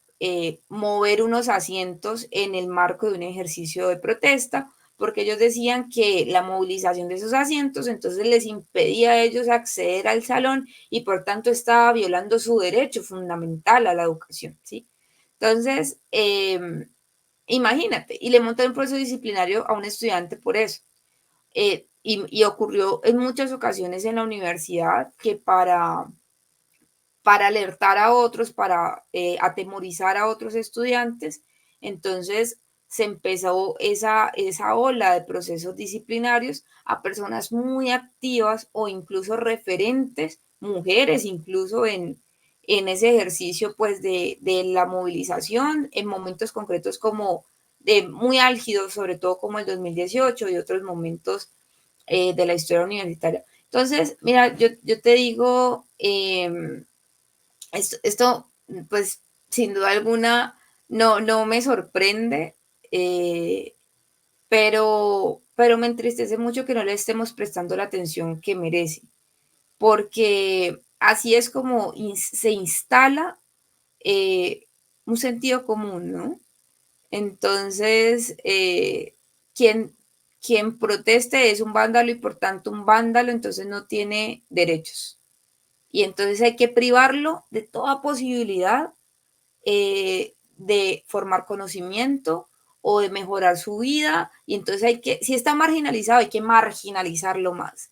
mover unos asientos en el marco de un ejercicio de protesta, porque ellos decían que la movilización de esos asientos entonces les impedía a ellos acceder al salón y por tanto estaba violando su derecho fundamental a la educación, ¿sí? Entonces, imagínate, y le montan un proceso disciplinario a un estudiante por eso. Y ocurrió en muchas ocasiones en la universidad que para alertar a otros, para atemorizar a otros estudiantes. Entonces se empezó esa ola de procesos disciplinarios a personas muy activas o incluso referentes, mujeres incluso en ese ejercicio pues de la movilización en momentos concretos como de muy álgidos, sobre todo como el 2018 y otros momentos de la historia universitaria. Entonces, mira, yo te digo, esto, pues, sin duda alguna, no me sorprende, pero me entristece mucho que no le estemos prestando la atención que merece, porque así es como se instala un sentido común, ¿no? Entonces, quien, quien proteste es un vándalo y por tanto un vándalo entonces no tiene derechos. Y entonces hay que privarlo de toda posibilidad de formar conocimiento o de mejorar su vida. Y entonces hay que, si está marginalizado, hay que marginalizarlo más.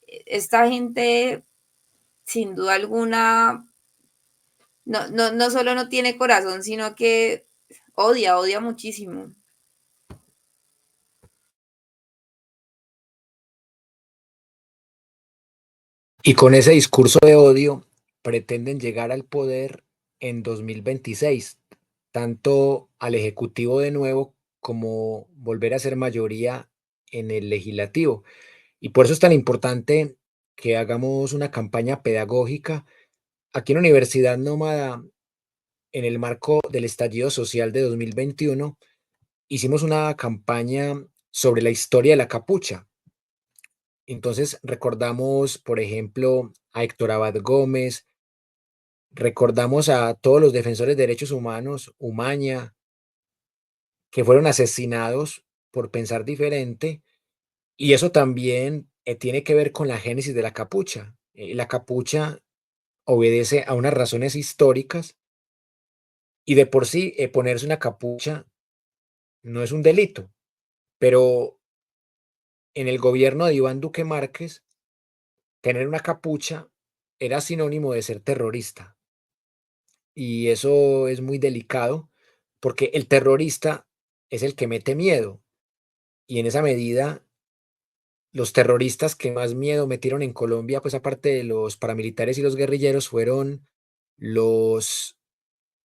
Esta gente, sin duda alguna, no solo no tiene corazón, sino que odia muchísimo. Y con ese discurso de odio pretenden llegar al poder en 2026, tanto al Ejecutivo de nuevo como volver a ser mayoría en el legislativo. Y por eso es tan importante que hagamos una campaña pedagógica. Aquí en Universidad Nómada, en el marco del estallido social de 2021, hicimos una campaña sobre la historia de la capucha. Entonces recordamos, por ejemplo, a Héctor Abad Gómez, recordamos a todos los defensores de derechos humanos, Umaña, que fueron asesinados por pensar diferente, y eso también tiene que ver con la génesis de la capucha. La capucha obedece a unas razones históricas y de por sí ponerse una capucha no es un delito, pero en el gobierno de Iván Duque Márquez, tener una capucha era sinónimo de ser terrorista. Y eso es muy delicado porque el terrorista es el que mete miedo. Y en esa medida, los terroristas que más miedo metieron en Colombia, pues aparte de los paramilitares y los guerrilleros, fueron los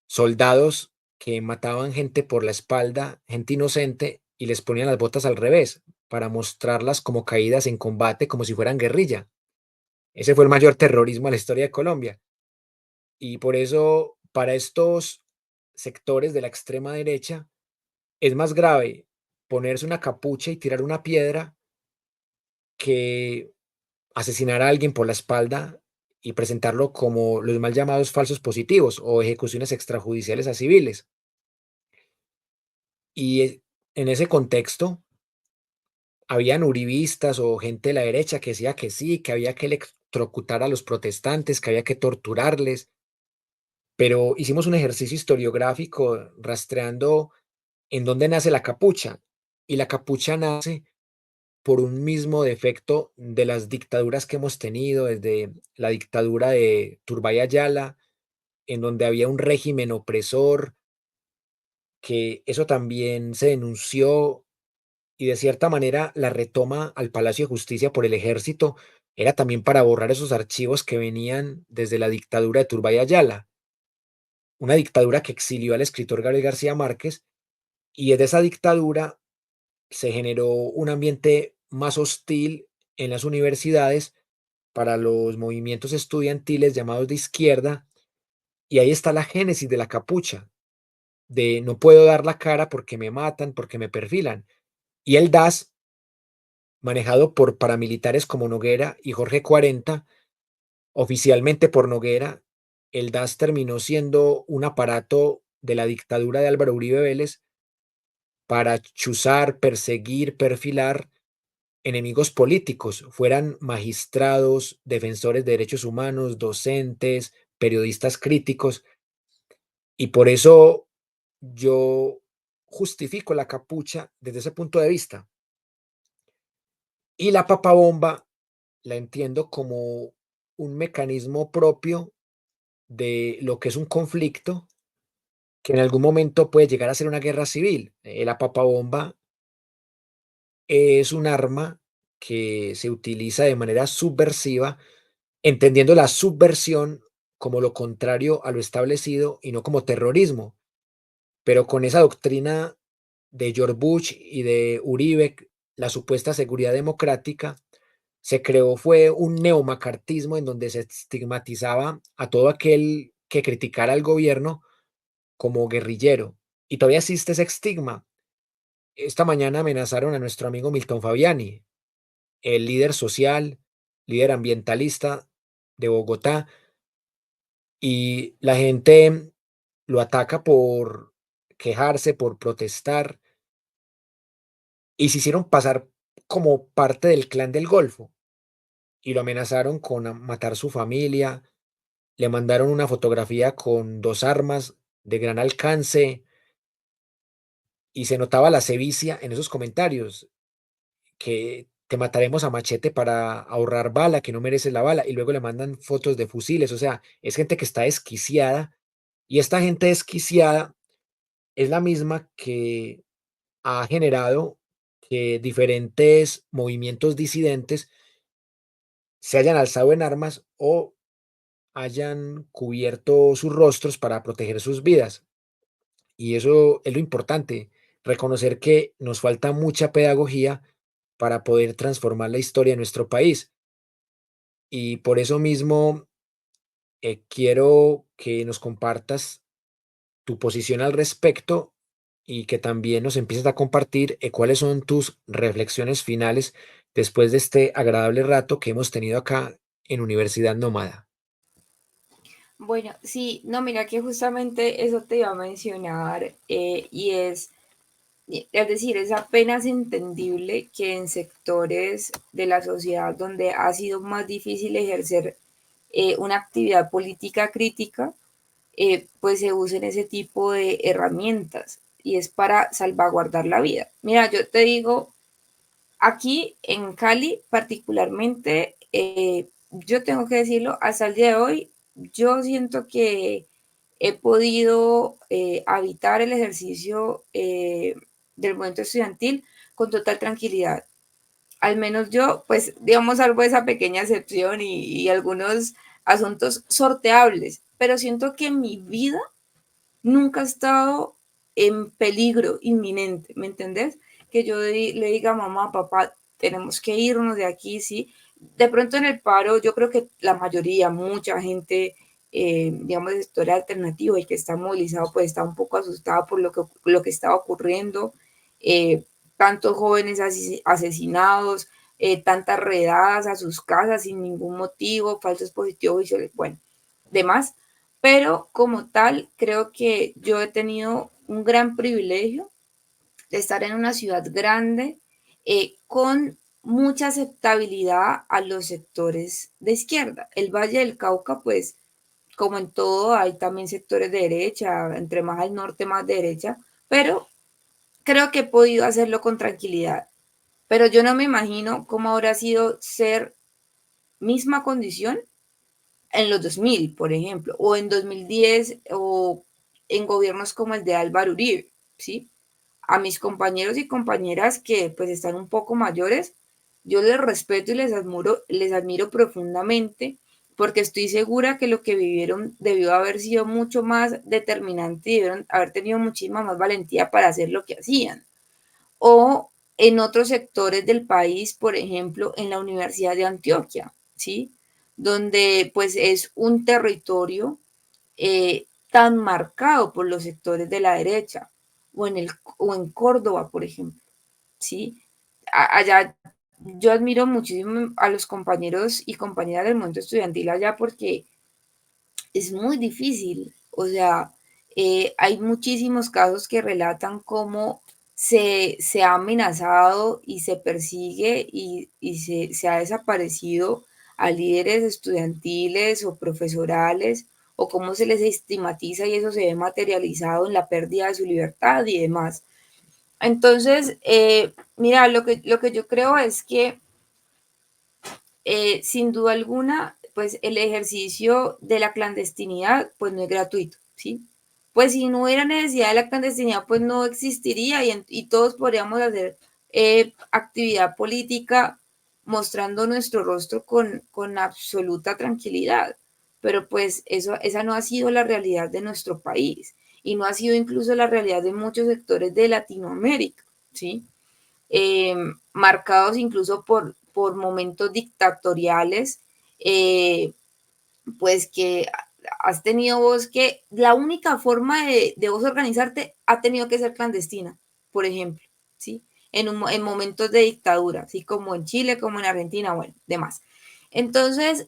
soldados que mataban gente por la espalda, gente inocente, y les ponían las botas al revés para mostrarlas como caídas en combate, como si fueran guerrilla. Ese fue el mayor terrorismo en la historia de Colombia. Y por eso, para estos sectores de la extrema derecha, es más grave ponerse una capucha y tirar una piedra que asesinar a alguien por la espalda y presentarlo como los mal llamados falsos positivos o ejecuciones extrajudiciales a civiles. Y en ese contexto, habían uribistas o gente de la derecha que decía que sí, que había que electrocutar a los protestantes, que había que torturarles, pero hicimos un ejercicio historiográfico rastreando en dónde nace la capucha. Y la capucha nace por un mismo defecto de las dictaduras que hemos tenido, desde la dictadura de Turbay Ayala, en donde había un régimen opresor, que eso también se denunció y de cierta manera la retoma al Palacio de Justicia por el ejército era también para borrar esos archivos que venían desde la dictadura de Turbay Ayala, una dictadura que exilió al escritor Gabriel García Márquez, y desde esa dictadura se generó un ambiente más hostil en las universidades para los movimientos estudiantiles llamados de izquierda, y ahí está la génesis de la capucha, de no puedo dar la cara porque me matan, porque me perfilan. Y el DAS, manejado por paramilitares como Noguera y Jorge 40, oficialmente por Noguera, el DAS terminó siendo un aparato de la dictadura de Álvaro Uribe Vélez para chuzar, perseguir, perfilar enemigos políticos, fueran magistrados, defensores de derechos humanos, docentes, periodistas críticos, y por eso yo justifico la capucha desde ese punto de vista. Y la papabomba la entiendo como un mecanismo propio de lo que es un conflicto que en algún momento puede llegar a ser una guerra civil. La papabomba es un arma que se utiliza de manera subversiva, entendiendo la subversión como lo contrario a lo establecido y no como terrorismo, pero con esa doctrina de George Bush y de Uribe, la supuesta seguridad democrática, se creó fue un neomacartismo en donde se estigmatizaba a todo aquel que criticara al gobierno como guerrillero. Y todavía existe ese estigma. Esta mañana amenazaron a nuestro amigo Milton Fabiani, el líder social, líder ambientalista de Bogotá, y la gente lo ataca por quejarse, por protestar, y se hicieron pasar como parte del clan del Golfo, y lo amenazaron con matar su familia, le mandaron una fotografía con 2 armas de gran alcance, y se notaba la sevicia en esos comentarios, que te mataremos a machete para ahorrar bala, que no mereces la bala, y luego le mandan fotos de fusiles, o sea, es gente que está desquiciada, y esta gente desquiciada es la misma que ha generado que diferentes movimientos disidentes se hayan alzado en armas o hayan cubierto sus rostros para proteger sus vidas. Y eso es lo importante, reconocer que nos falta mucha pedagogía para poder transformar la historia de nuestro país. Y por eso mismo quiero que nos compartas tu posición al respecto y que también nos empieces a compartir cuáles son tus reflexiones finales después de este agradable rato que hemos tenido acá en Universidad Nómada. Bueno, sí, no, mira que justamente eso te iba a mencionar es decir, es apenas entendible que en sectores de la sociedad donde ha sido más difícil ejercer una actividad política crítica, pues se usen ese tipo de herramientas y es para salvaguardar la vida. Mira, yo te digo, aquí en Cali particularmente, yo tengo que decirlo, hasta el día de hoy, yo siento que he podido habitar el ejercicio del movimiento estudiantil con total tranquilidad. Al menos yo, pues, digamos, salvo esa pequeña excepción y algunos asuntos sorteables, pero siento que mi vida nunca ha estado en peligro inminente, ¿me entendés? Que yo le diga a mamá, papá, tenemos que irnos de aquí, ¿sí? De pronto en el paro, yo creo que la mayoría, mucha gente, digamos, de sector alternativo y que está movilizado, pues está un poco asustada por lo que está ocurriendo. Tantos jóvenes asesinados, tantas redadas a sus casas sin ningún motivo, falsos positivos, bueno, demás, pero como tal, creo que yo he tenido un gran privilegio de estar en una ciudad grande con mucha aceptabilidad a los sectores de izquierda. El Valle del Cauca, pues, como en todo, hay también sectores de derecha, entre más al norte, más derecha, pero creo que he podido hacerlo con tranquilidad. Pero yo no me imagino cómo habrá sido ser misma condición en los 2000, por ejemplo, o en 2010, o en gobiernos como el de Álvaro Uribe, ¿sí? A mis compañeros y compañeras que pues están un poco mayores, yo les respeto y les admiro profundamente porque estoy segura que lo que vivieron debió haber sido mucho más determinante y debieron haber tenido muchísima más valentía para hacer lo que hacían. O en otros sectores del país, por ejemplo, en la Universidad de Antioquia, ¿sí? Donde pues es un territorio tan marcado por los sectores de la derecha, o en Córdoba, por ejemplo, ¿sí? Allá yo admiro muchísimo a los compañeros y compañeras del mundo estudiantil allá porque es muy difícil. O sea, hay muchísimos casos que relatan cómo se ha amenazado y se persigue se ha desaparecido a líderes estudiantiles o profesorales, o cómo se les estigmatiza y eso se ve materializado en la pérdida de su libertad y demás. Entonces, mira, lo que yo creo es que sin duda alguna, pues el ejercicio de la clandestinidad, pues no es gratuito, ¿sí? Pues si no hubiera necesidad de la clandestinidad, pues no existiría y todos podríamos hacer actividad política mostrando nuestro rostro con absoluta tranquilidad. Pero pues esa no ha sido la realidad de nuestro país y no ha sido incluso la realidad de muchos sectores de Latinoamérica, ¿sí? Marcados incluso por momentos dictatoriales, pues que has tenido vos que la única forma de vos organizarte ha tenido que ser clandestina, por ejemplo, ¿sí? En momentos de dictadura, así como en Chile, como en Argentina, bueno, demás. Entonces,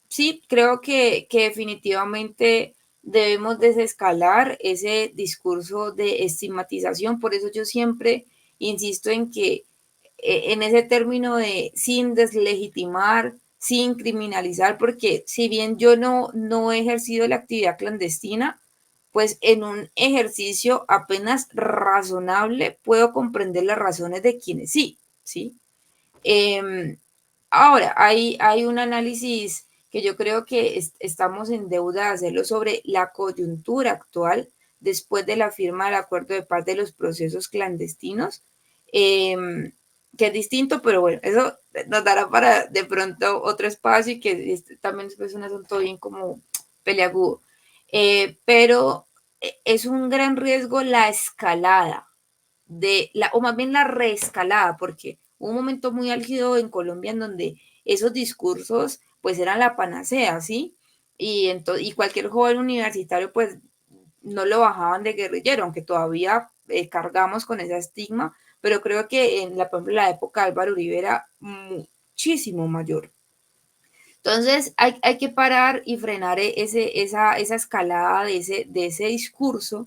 sí, creo que definitivamente debemos desescalar ese discurso de estigmatización. Por eso yo siempre insisto en que en ese término de sin deslegitimar, sin criminalizar, porque si bien yo no he ejercido la actividad clandestina, pues en un ejercicio apenas razonable puedo comprender las razones de quienes sí, ¿sí? Eh, Ahora, hay un análisis que yo creo que estamos en deuda de hacerlo sobre la coyuntura actual después de la firma del acuerdo de paz de los procesos clandestinos, eh, que es distinto, pero bueno, eso nos dará para de pronto otro espacio y que también es un asunto bien como peleagudo. Pero es un gran riesgo la escalada o más bien la reescalada, porque hubo un momento muy álgido en Colombia en donde esos discursos pues eran la panacea, ¿sí? Y cualquier joven universitario pues no lo bajaban de guerrillero, aunque todavía cargamos con ese estigma, pero creo que en la, por ejemplo, la época de Álvaro Uribe era muchísimo mayor. Entonces hay que parar y frenar esa escalada de ese discurso,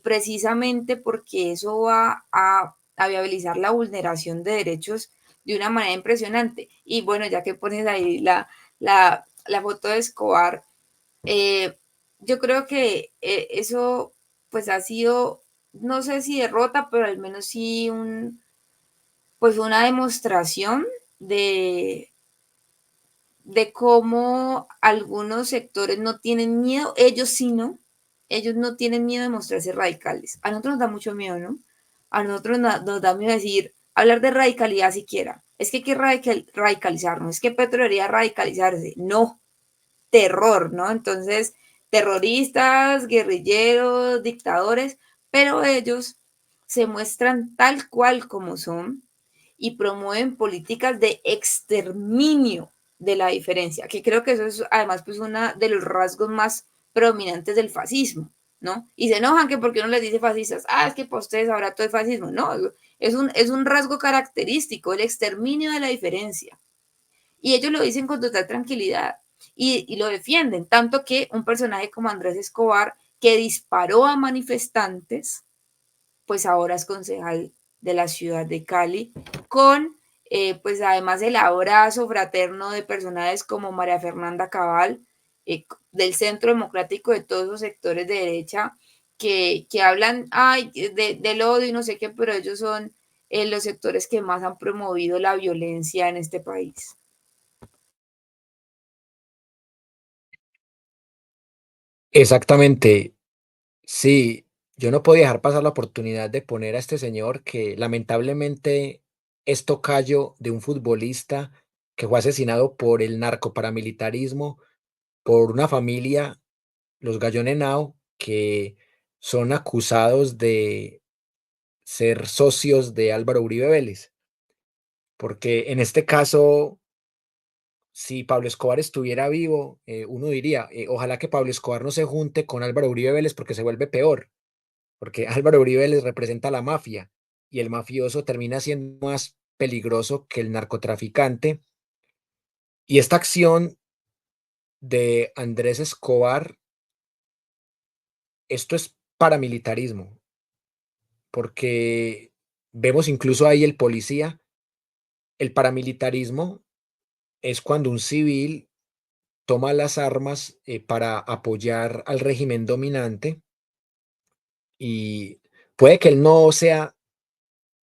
precisamente porque eso va a viabilizar la vulneración de derechos de una manera impresionante. Y bueno, ya que pones ahí la foto de Escobar, eh, yo creo que eso pues ha sido, no sé si derrota, pero al menos sí pues una demostración de, de cómo algunos sectores no tienen miedo, ellos sí no, ellos no tienen miedo de mostrarse radicales. A nosotros nos da mucho miedo, ¿no? A nosotros nos da miedo decir, hablar de radicalidad siquiera. Es que hay que radicalizarnos, es que Petro debería radicalizarse. No, terror, ¿no? Entonces, terroristas, guerrilleros, dictadores, pero ellos se muestran tal cual como son y promueven políticas de exterminio de la diferencia, que creo que eso es además pues uno de los rasgos más predominantes del fascismo, ¿no? Y se enojan que porque uno les dice fascistas, es que para ustedes ahora todo es fascismo, no, es un rasgo característico, el exterminio de la diferencia. Y ellos lo dicen con total tranquilidad y lo defienden, tanto que un personaje como Andrés Escobar, que disparó a manifestantes, pues ahora es concejal de la ciudad de Cali, con pues además el abrazo fraterno de personajes como María Fernanda Cabal, del Centro Democrático, de todos los sectores de derecha que hablan del odio y no sé qué, pero ellos son los sectores que más han promovido la violencia en este país. Exactamente. Sí, yo no podía dejar pasar la oportunidad de poner a este señor que lamentablemente es tocayo de un futbolista que fue asesinado por el narcoparamilitarismo, por una familia, los Gallón Henao, que son acusados de ser socios de Álvaro Uribe Vélez, porque en este caso, si Pablo Escobar estuviera vivo, uno diría, ojalá que Pablo Escobar no se junte con Álvaro Uribe Vélez porque se vuelve peor. Porque Álvaro Uribe les representa a la mafia y el mafioso termina siendo más peligroso que el narcotraficante. Y esta acción de Andrés Escobar, esto es paramilitarismo, porque vemos incluso ahí el policía. El paramilitarismo es cuando un civil toma las armas para apoyar al régimen dominante y puede que él no sea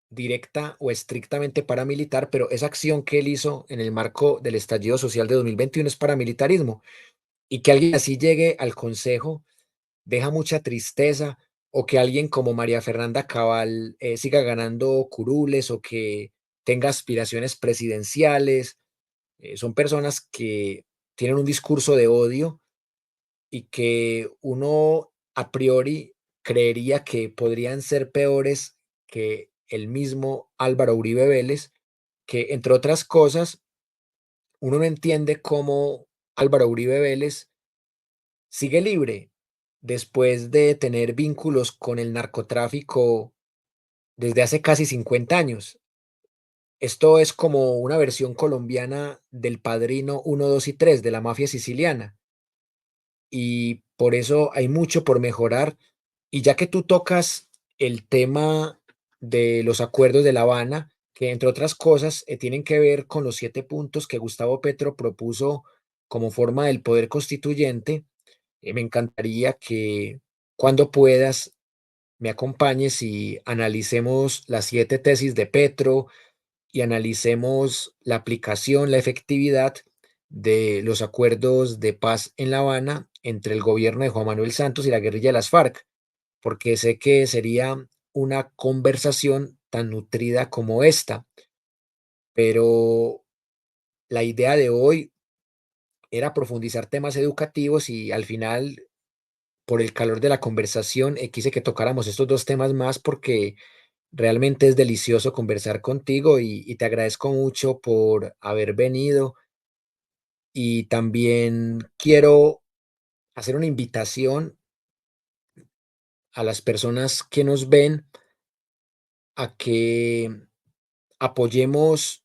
directa o estrictamente paramilitar, pero esa acción que él hizo en el marco del estallido social de 2021 es paramilitarismo. Y que alguien así llegue al consejo deja mucha tristeza, o que alguien como María Fernanda Cabal siga ganando curules o que tenga aspiraciones presidenciales. Son personas que tienen un discurso de odio y que uno a priori creería que podrían ser peores que el mismo Álvaro Uribe Vélez, que entre otras cosas, uno no entiende cómo Álvaro Uribe Vélez sigue libre después de tener vínculos con el narcotráfico desde hace casi 50 años. Esto es como una versión colombiana del Padrino uno, 2 y 3 de la mafia siciliana. Y por eso hay mucho por mejorar. Y ya que tú tocas el tema de los acuerdos de La Habana, que entre otras cosas tienen que ver con los 7 puntos que Gustavo Petro propuso como forma del poder constituyente, me encantaría que cuando puedas me acompañes y analicemos las 7 tesis de Petro y analicemos la aplicación, la efectividad de los acuerdos de paz en La Habana entre el gobierno de Juan Manuel Santos y la guerrilla de las FARC, porque sé que sería una conversación tan nutrida como esta, pero la idea de hoy era profundizar temas educativos y al final, por el calor de la conversación, quise que tocáramos estos 2 temas más porque realmente es delicioso conversar contigo y te agradezco mucho por haber venido. Y también quiero hacer una invitación a las personas que nos ven a que apoyemos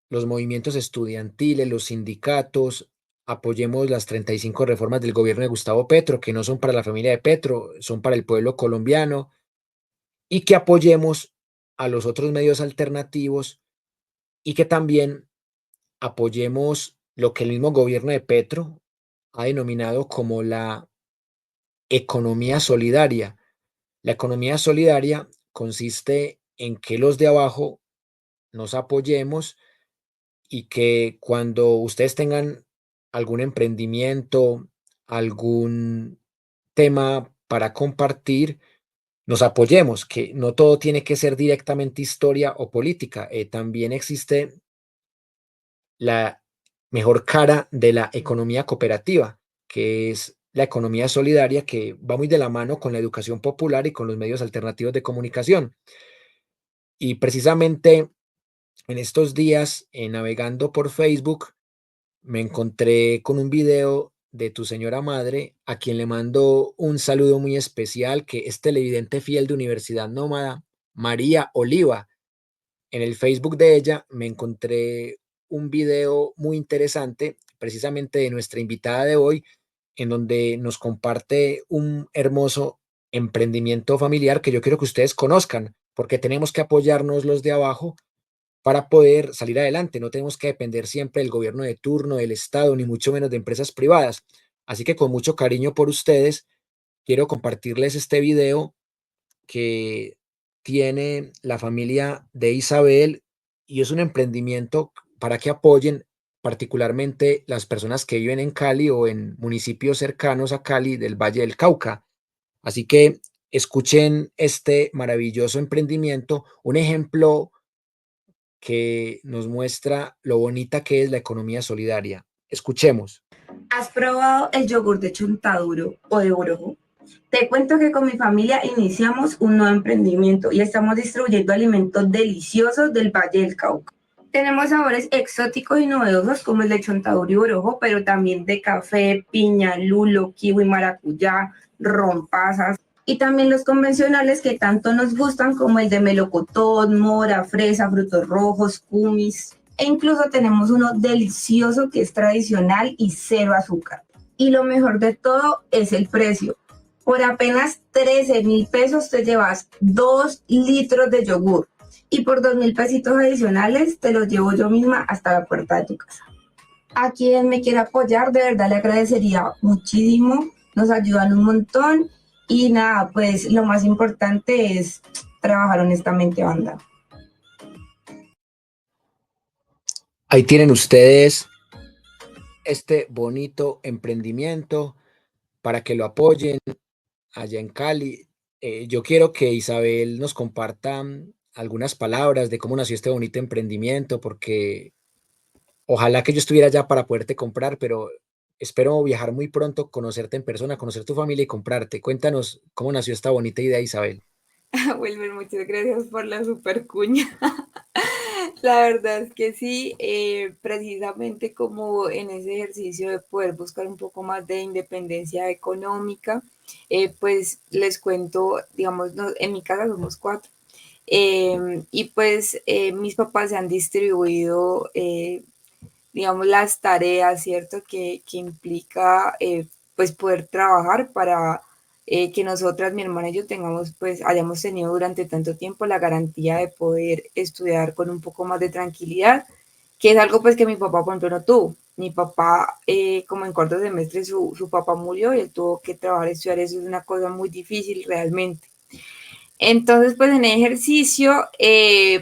los movimientos estudiantiles, los sindicatos, apoyemos las 35 reformas del gobierno de Gustavo Petro, que no son para la familia de Petro, son para el pueblo colombiano, y que apoyemos a los otros medios alternativos y que también apoyemos lo que el mismo gobierno de Petro ha denominado como la economía solidaria. La economía solidaria consiste en que los de abajo nos apoyemos y que cuando ustedes tengan algún emprendimiento, algún tema para compartir, nos apoyemos, que no todo tiene que ser directamente historia o política. También existe la mejor cara de la economía cooperativa, que es la economía solidaria, que va muy de la mano con la educación popular y con los medios alternativos de comunicación. Y precisamente en estos días, navegando por Facebook, me encontré con un video de tu señora madre, a quien le mando un saludo muy especial, que es televidente fiel de Universidad Nómada, María Oliva. En el Facebook de ella me encontré un video muy interesante, precisamente de nuestra invitada de hoy, en donde nos comparte un hermoso emprendimiento familiar que yo quiero que ustedes conozcan, porque tenemos que apoyarnos los de abajo para poder salir adelante. No tenemos que depender siempre del gobierno de turno, del Estado, ni mucho menos de empresas privadas. Así que con mucho cariño por ustedes, quiero compartirles este video que tiene la familia de Isabel y es un emprendimiento para que apoyen particularmente las personas que viven en Cali o en municipios cercanos a Cali del Valle del Cauca. Así que escuchen este maravilloso emprendimiento, un ejemplo que nos muestra lo bonita que es la economía solidaria. Escuchemos. ¿Has probado el yogur de Chontaduro o de Orojo? Te cuento que con mi familia iniciamos un nuevo emprendimiento y estamos distribuyendo alimentos deliciosos del Valle del Cauca. Tenemos sabores exóticos y novedosos como el de Chontaduro y Orojo, pero también de café, piña, lulo, kiwi, maracuyá, rompasas. Y también los convencionales que tanto nos gustan como el de melocotón, mora, fresa, frutos rojos, kumis. E incluso tenemos uno delicioso que es tradicional y cero azúcar. Y lo mejor de todo es el precio. Por apenas 13.000 pesos te llevas 2 litros de yogur y por 2.000 pesitos adicionales te los llevo yo misma hasta la puerta de tu casa. A quien me quiera apoyar, de verdad le agradecería muchísimo, nos ayudan un montón y nada, pues lo más importante es trabajar honestamente, banda. Ahí tienen ustedes este bonito emprendimiento para que lo apoyen allá en Cali. Yo quiero que Isabel nos comparta algunas palabras de cómo nació este bonito emprendimiento, porque ojalá que yo estuviera allá para poderte comprar, pero espero viajar muy pronto, conocerte en persona, conocer tu familia y comprarte. Cuéntanos cómo nació esta bonita idea, Isabel. Wilmer, muchas gracias por la super cuña. La verdad es que sí, precisamente como en ese ejercicio de poder buscar un poco más de independencia económica, pues les cuento, digamos, en mi casa somos cuatro. Y pues mis papás se han distribuido, digamos, las tareas, ¿cierto? Que implica pues poder trabajar para que nosotras, mi hermana y yo tengamos, pues hayamos tenido durante tanto tiempo la garantía de poder estudiar con un poco más de tranquilidad, que es algo pues que mi papá, por ejemplo, no tuvo. Mi papá, como en cuarto semestre, su papá murió y él tuvo que trabajar, estudiar, eso es una cosa muy difícil realmente. Entonces, pues en ejercicio,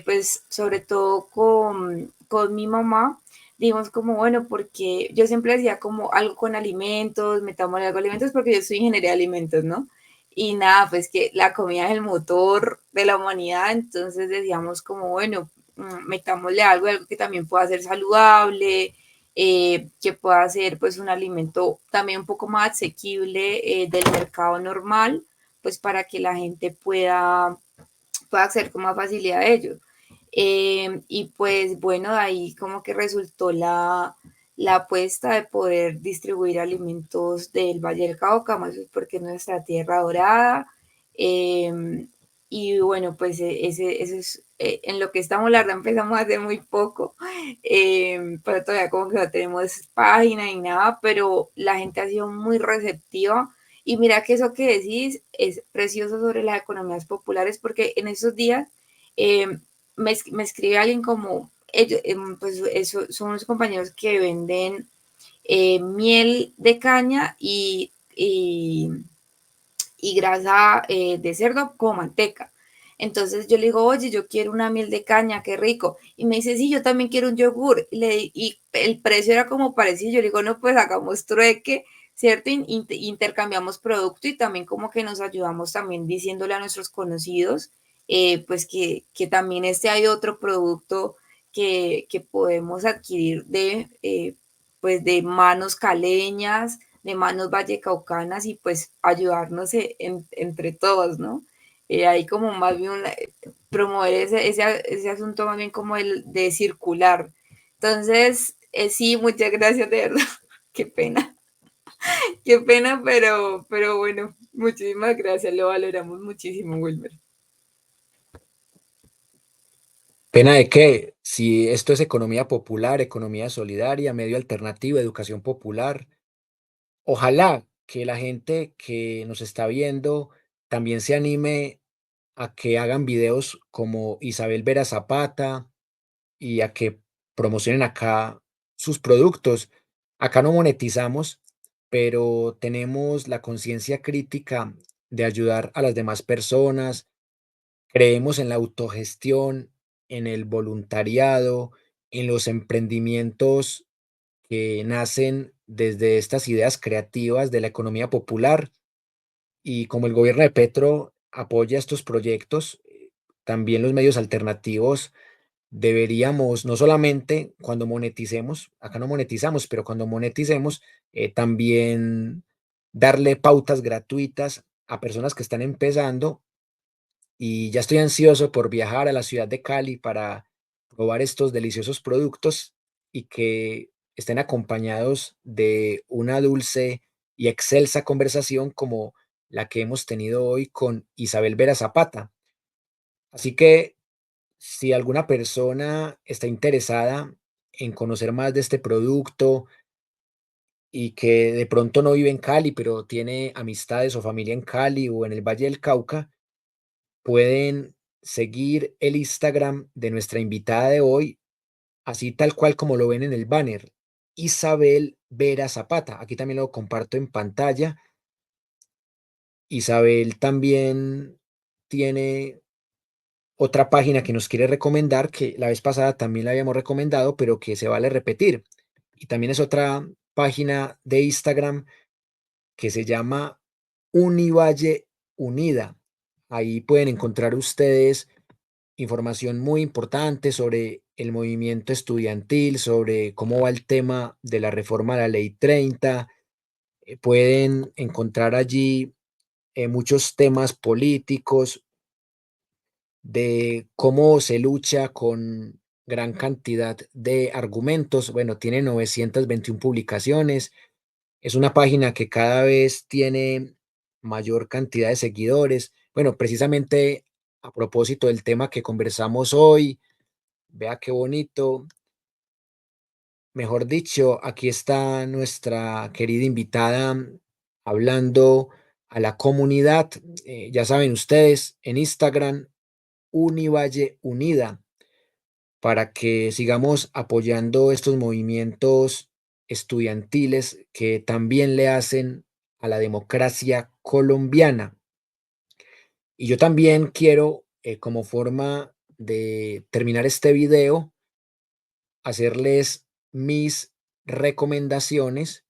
pues sobre todo con mi mamá, dijimos como, bueno, porque yo siempre decía como algo con alimentos, metámosle algo a alimentos, porque yo soy ingeniería de alimentos, ¿no? Y nada, pues que la comida es el motor de la humanidad, entonces decíamos como, bueno, metámosle algo, algo que también pueda ser saludable, que pueda ser pues un alimento también un poco más asequible del mercado normal pues para que la gente pueda acceder con más facilidad a ellos. Y pues bueno, de ahí como que resultó la apuesta de poder distribuir alimentos del Valle del Cauca, más porque es nuestra tierra dorada. Eh, y bueno, pues eso es en lo que estamos, la verdad, empezamos a hacer muy poco, pero todavía como que no tenemos página ni nada, pero la gente ha sido muy receptiva. Y mira que eso que decís es precioso sobre las economías populares, porque en esos días eh, me escribe alguien como, ellos, pues eso, son unos compañeros que venden miel de caña y grasa de cerdo como manteca. Entonces yo le digo, oye, yo quiero una miel de caña, qué rico. Y me dice, sí, yo también quiero un yogur. Y el precio era como parecido. Yo le digo, no, pues hagamos trueque, ¿cierto? Intercambiamos producto y también como que nos ayudamos también diciéndole a nuestros conocidos, pues que también hay otro producto que podemos adquirir pues de manos caleñas, de manos vallecaucanas y pues ayudarnos entre todos, ¿no? Hay como más bien promover ese asunto más bien como el de circular. Entonces, sí, muchas gracias, de verdad. Qué pena, pero bueno, muchísimas gracias, lo valoramos muchísimo, Wilmer. Pena de que si esto es economía popular, economía solidaria, medio alternativo, educación popular, ojalá que la gente que nos está viendo también se anime a que hagan videos como Isabel Vera Zapata y a que promocionen acá sus productos. Acá no monetizamos, pero tenemos la conciencia crítica de ayudar a las demás personas. Creemos en la autogestión, en el voluntariado, en los emprendimientos que nacen desde estas ideas creativas de la economía popular. Y como el gobierno de Petro apoya estos proyectos, también los medios alternativos deberíamos, no solamente cuando moneticemos, acá no monetizamos, pero cuando moneticemos, también darle pautas gratuitas a personas que están empezando. Y ya estoy ansioso por viajar a la ciudad de Cali para probar estos deliciosos productos y que estén acompañados de una dulce y excelsa conversación como la que hemos tenido hoy con Isabel Vera Zapata. Así que si alguna persona está interesada en conocer más de este producto y que de pronto no vive en Cali, pero tiene amistades o familia en Cali o en el Valle del Cauca, pueden seguir el Instagram de nuestra invitada de hoy, así tal cual como lo ven en el banner, Isabel Vera Zapata. Aquí también lo comparto en pantalla. Isabel también tiene otra página que nos quiere recomendar, que la vez pasada también la habíamos recomendado, pero que se vale repetir. Y también es otra página de Instagram que se llama Univalle Unida. Ahí pueden encontrar ustedes información muy importante sobre el movimiento estudiantil, sobre cómo va el tema de la reforma a la Ley 30. Pueden encontrar allí muchos temas políticos, de cómo se lucha con gran cantidad de argumentos. Bueno, tiene 921 publicaciones. Es una página que cada vez tiene mayor cantidad de seguidores. Bueno, precisamente a propósito del tema que conversamos hoy, vea qué bonito. Mejor dicho, aquí está nuestra querida invitada hablando a la comunidad. Ya saben ustedes, en Instagram, Univalle Unida, para que sigamos apoyando estos movimientos estudiantiles que también le hacen a la democracia colombiana. Y yo también quiero, como forma de terminar este video, hacerles mis recomendaciones.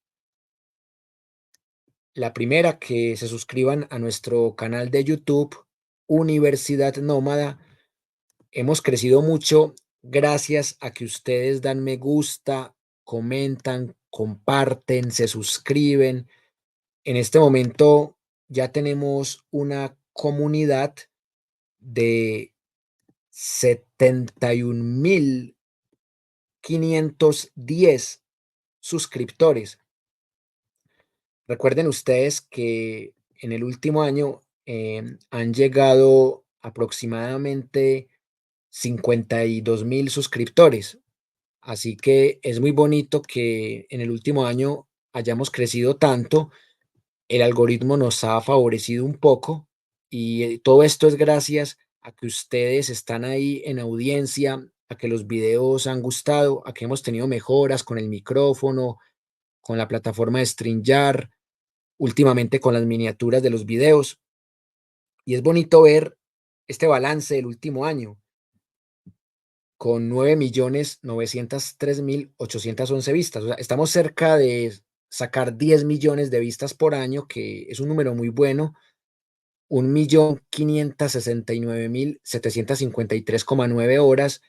La primera, que se suscriban a nuestro canal de YouTube, Universidad Nómada. Hemos crecido mucho gracias a que ustedes dan me gusta, comentan, comparten, se suscriben. En este momento ya tenemos una comunidad de 71.510 suscriptores. Recuerden ustedes que en el último año han llegado aproximadamente 52.000 suscriptores. Así que es muy bonito que en el último año hayamos crecido tanto. El algoritmo nos ha favorecido un poco y todo esto es gracias a que ustedes están ahí en audiencia, a que los videos han gustado, a que hemos tenido mejoras con el micrófono, con la plataforma de StreamYard, últimamente con las miniaturas de los videos. Y es bonito ver este balance del último año con 9.903.811 vistas. O sea, estamos cerca de sacar 10 millones de vistas por año, que es un número muy bueno. 1.569.753,9 horas.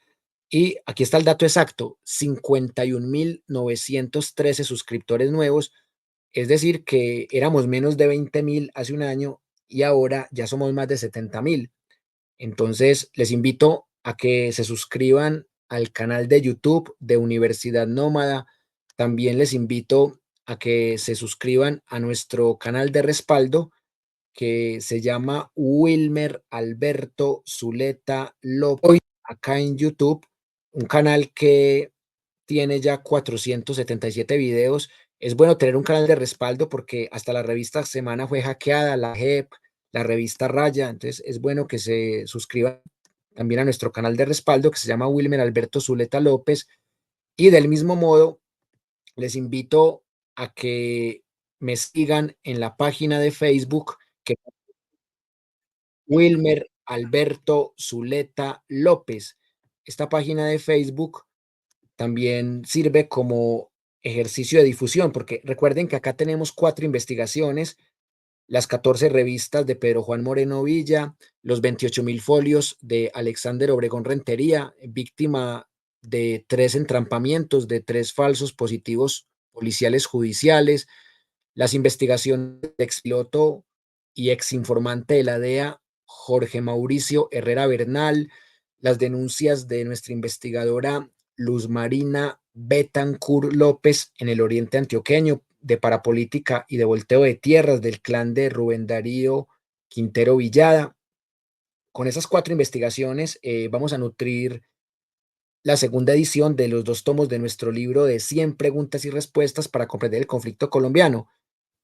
Y aquí está el dato exacto: 51.913 suscriptores nuevos. Es decir, que éramos menos de 20.000 hace un año y ahora ya somos más de 70.000. Entonces, les invito a que se suscriban al canal de YouTube de Universidad Nómada. También les invito a que se suscriban a nuestro canal de respaldo, que se llama Wilmer Alberto Zuleta López, acá en YouTube, un canal que tiene ya 477 videos. Es bueno tener un canal de respaldo porque hasta la revista Semana fue hackeada, la JEP, la revista Raya. Entonces es bueno que se suscriban también a nuestro canal de respaldo, que se llama Wilmer Alberto Zuleta López. Y del mismo modo, les invito a que me sigan en la página de Facebook, que Wilmer Alberto Zuleta López. Esta página de Facebook también sirve como ejercicio de difusión, porque recuerden que acá tenemos 4 investigaciones: las 14 revistas de Pedro Juan Moreno Villa, los 28.000 folios de Alexander Obregón Rentería, víctima de 3 entrampamientos, de 3 falsos positivos policiales judiciales, las investigaciones del expiloto y exinformante de la DEA Jorge Mauricio Herrera Bernal, las denuncias de nuestra investigadora Luz Marina Betancur López en el oriente antioqueño, de parapolítica y de volteo de tierras del clan de Rubén Darío Quintero Villada. Con esas 4 investigaciones vamos a nutrir la segunda edición de los 2 tomos de nuestro libro de 100 preguntas y respuestas para comprender el conflicto colombiano.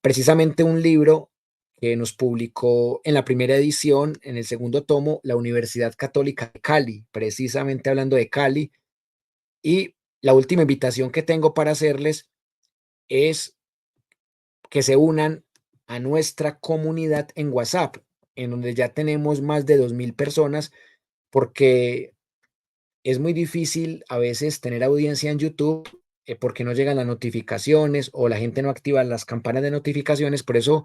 Precisamente un libro que nos publicó en la primera edición, en el segundo tomo, la Universidad Católica de Cali, precisamente hablando de Cali. Y la última invitación que tengo para hacerles es que se unan a nuestra comunidad en WhatsApp, en donde ya tenemos más de 2.000 personas, porque es muy difícil a veces tener audiencia en YouTube, porque no llegan las notificaciones o la gente no activa las campanas de notificaciones. Por eso,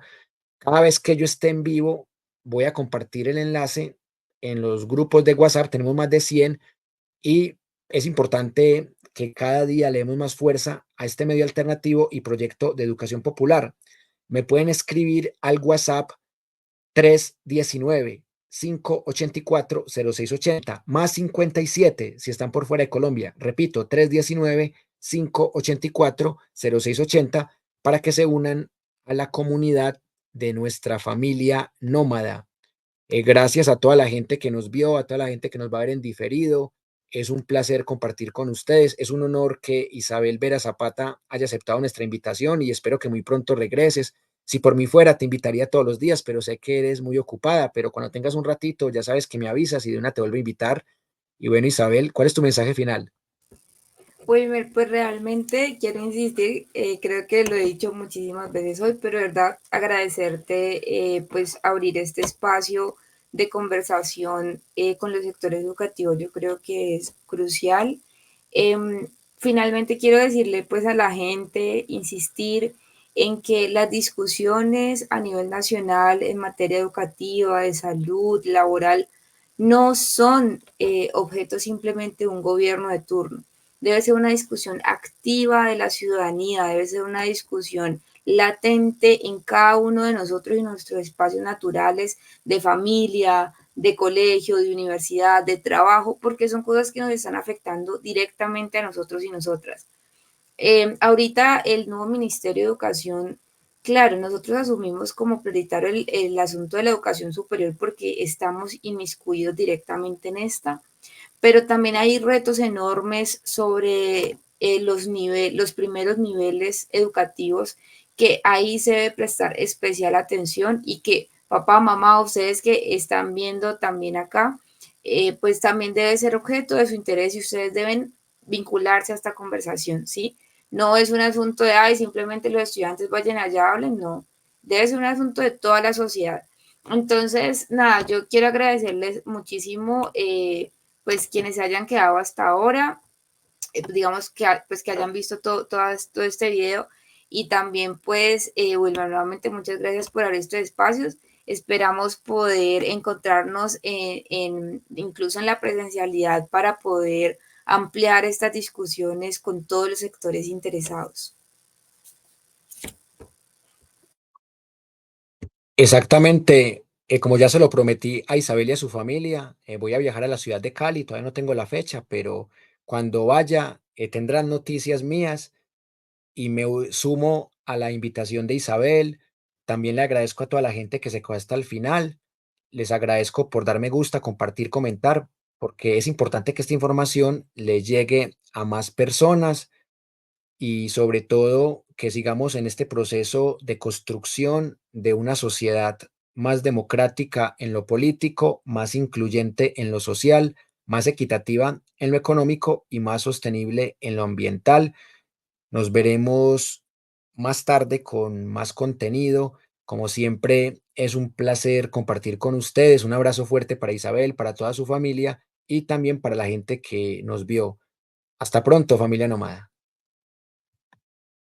cada vez que yo esté en vivo, voy a compartir el enlace en los grupos de WhatsApp. Tenemos más de 100 y es importante que cada día le demos más fuerza a este medio alternativo y proyecto de educación popular. Me pueden escribir al WhatsApp 319-584-0680, más 57 si están por fuera de Colombia. Repito, 319-584-0680, para que se unan a la comunidad de nuestra familia nómada. Gracias a toda la gente que nos vio, a toda la gente que nos va a ver en diferido. Es un placer compartir con ustedes. Es un honor que Isabel Vera Zapata haya aceptado nuestra invitación y espero que muy pronto regreses. Si por mí fuera, te invitaría todos los días, pero sé que eres muy ocupada. Pero cuando tengas un ratito, ya sabes que me avisas y de una te vuelvo a invitar. Y bueno, Isabel, ¿cuál es tu mensaje final? Wilmer, pues realmente quiero insistir, creo que lo he dicho muchísimas veces hoy, pero de verdad agradecerte pues abrir este espacio de conversación con los sectores educativos, yo creo que es crucial. Finalmente quiero decirle pues a la gente, insistir en que las discusiones a nivel nacional en materia educativa, de salud, laboral, no son objeto simplemente de un gobierno de turno. Debe ser una discusión activa de la ciudadanía, debe ser una discusión latente en cada uno de nosotros y nuestros espacios naturales de familia, de colegio, de universidad, de trabajo, porque son cosas que nos están afectando directamente a nosotros y nosotras. Ahorita el nuevo Ministerio de Educación Claro, nosotros asumimos como prioritario el asunto de la educación superior porque estamos inmiscuidos directamente en esta, pero también hay retos enormes sobre los primeros niveles educativos que ahí se debe prestar especial atención y que papá, mamá, ustedes que están viendo también acá, pues también debe ser objeto de su interés y ustedes deben vincularse a esta conversación, ¿sí? No es un asunto de, ay, simplemente los estudiantes vayan allá, hablen, no. Debe ser un asunto de toda la sociedad. Entonces, nada, yo quiero agradecerles muchísimo, pues quienes se hayan quedado hasta ahora, digamos que, pues, que hayan visto todo este video y también pues, Wilma, nuevamente muchas gracias por abrir estos espacios. Esperamos poder encontrarnos incluso en la presencialidad para poder ampliar estas discusiones con todos los sectores interesados. Exactamente, como ya se lo prometí a Isabel y a su familia, voy a viajar a la ciudad de Cali, todavía no tengo la fecha, pero cuando vaya tendrán noticias mías y sumo a la invitación de Isabel. También le agradezco a toda la gente que se quedó hasta el final. Les agradezco por dar me gusta, compartir, comentar, porque es importante que esta información le llegue a más personas y sobre todo que sigamos en este proceso de construcción de una sociedad más democrática en lo político, más incluyente en lo social, más equitativa en lo económico y más sostenible en lo ambiental. Nos veremos más tarde con más contenido. Como siempre, es un placer compartir con ustedes. Un abrazo fuerte para Isabel, para toda su familia y también para la gente que nos vio. Hasta pronto, familia nómada.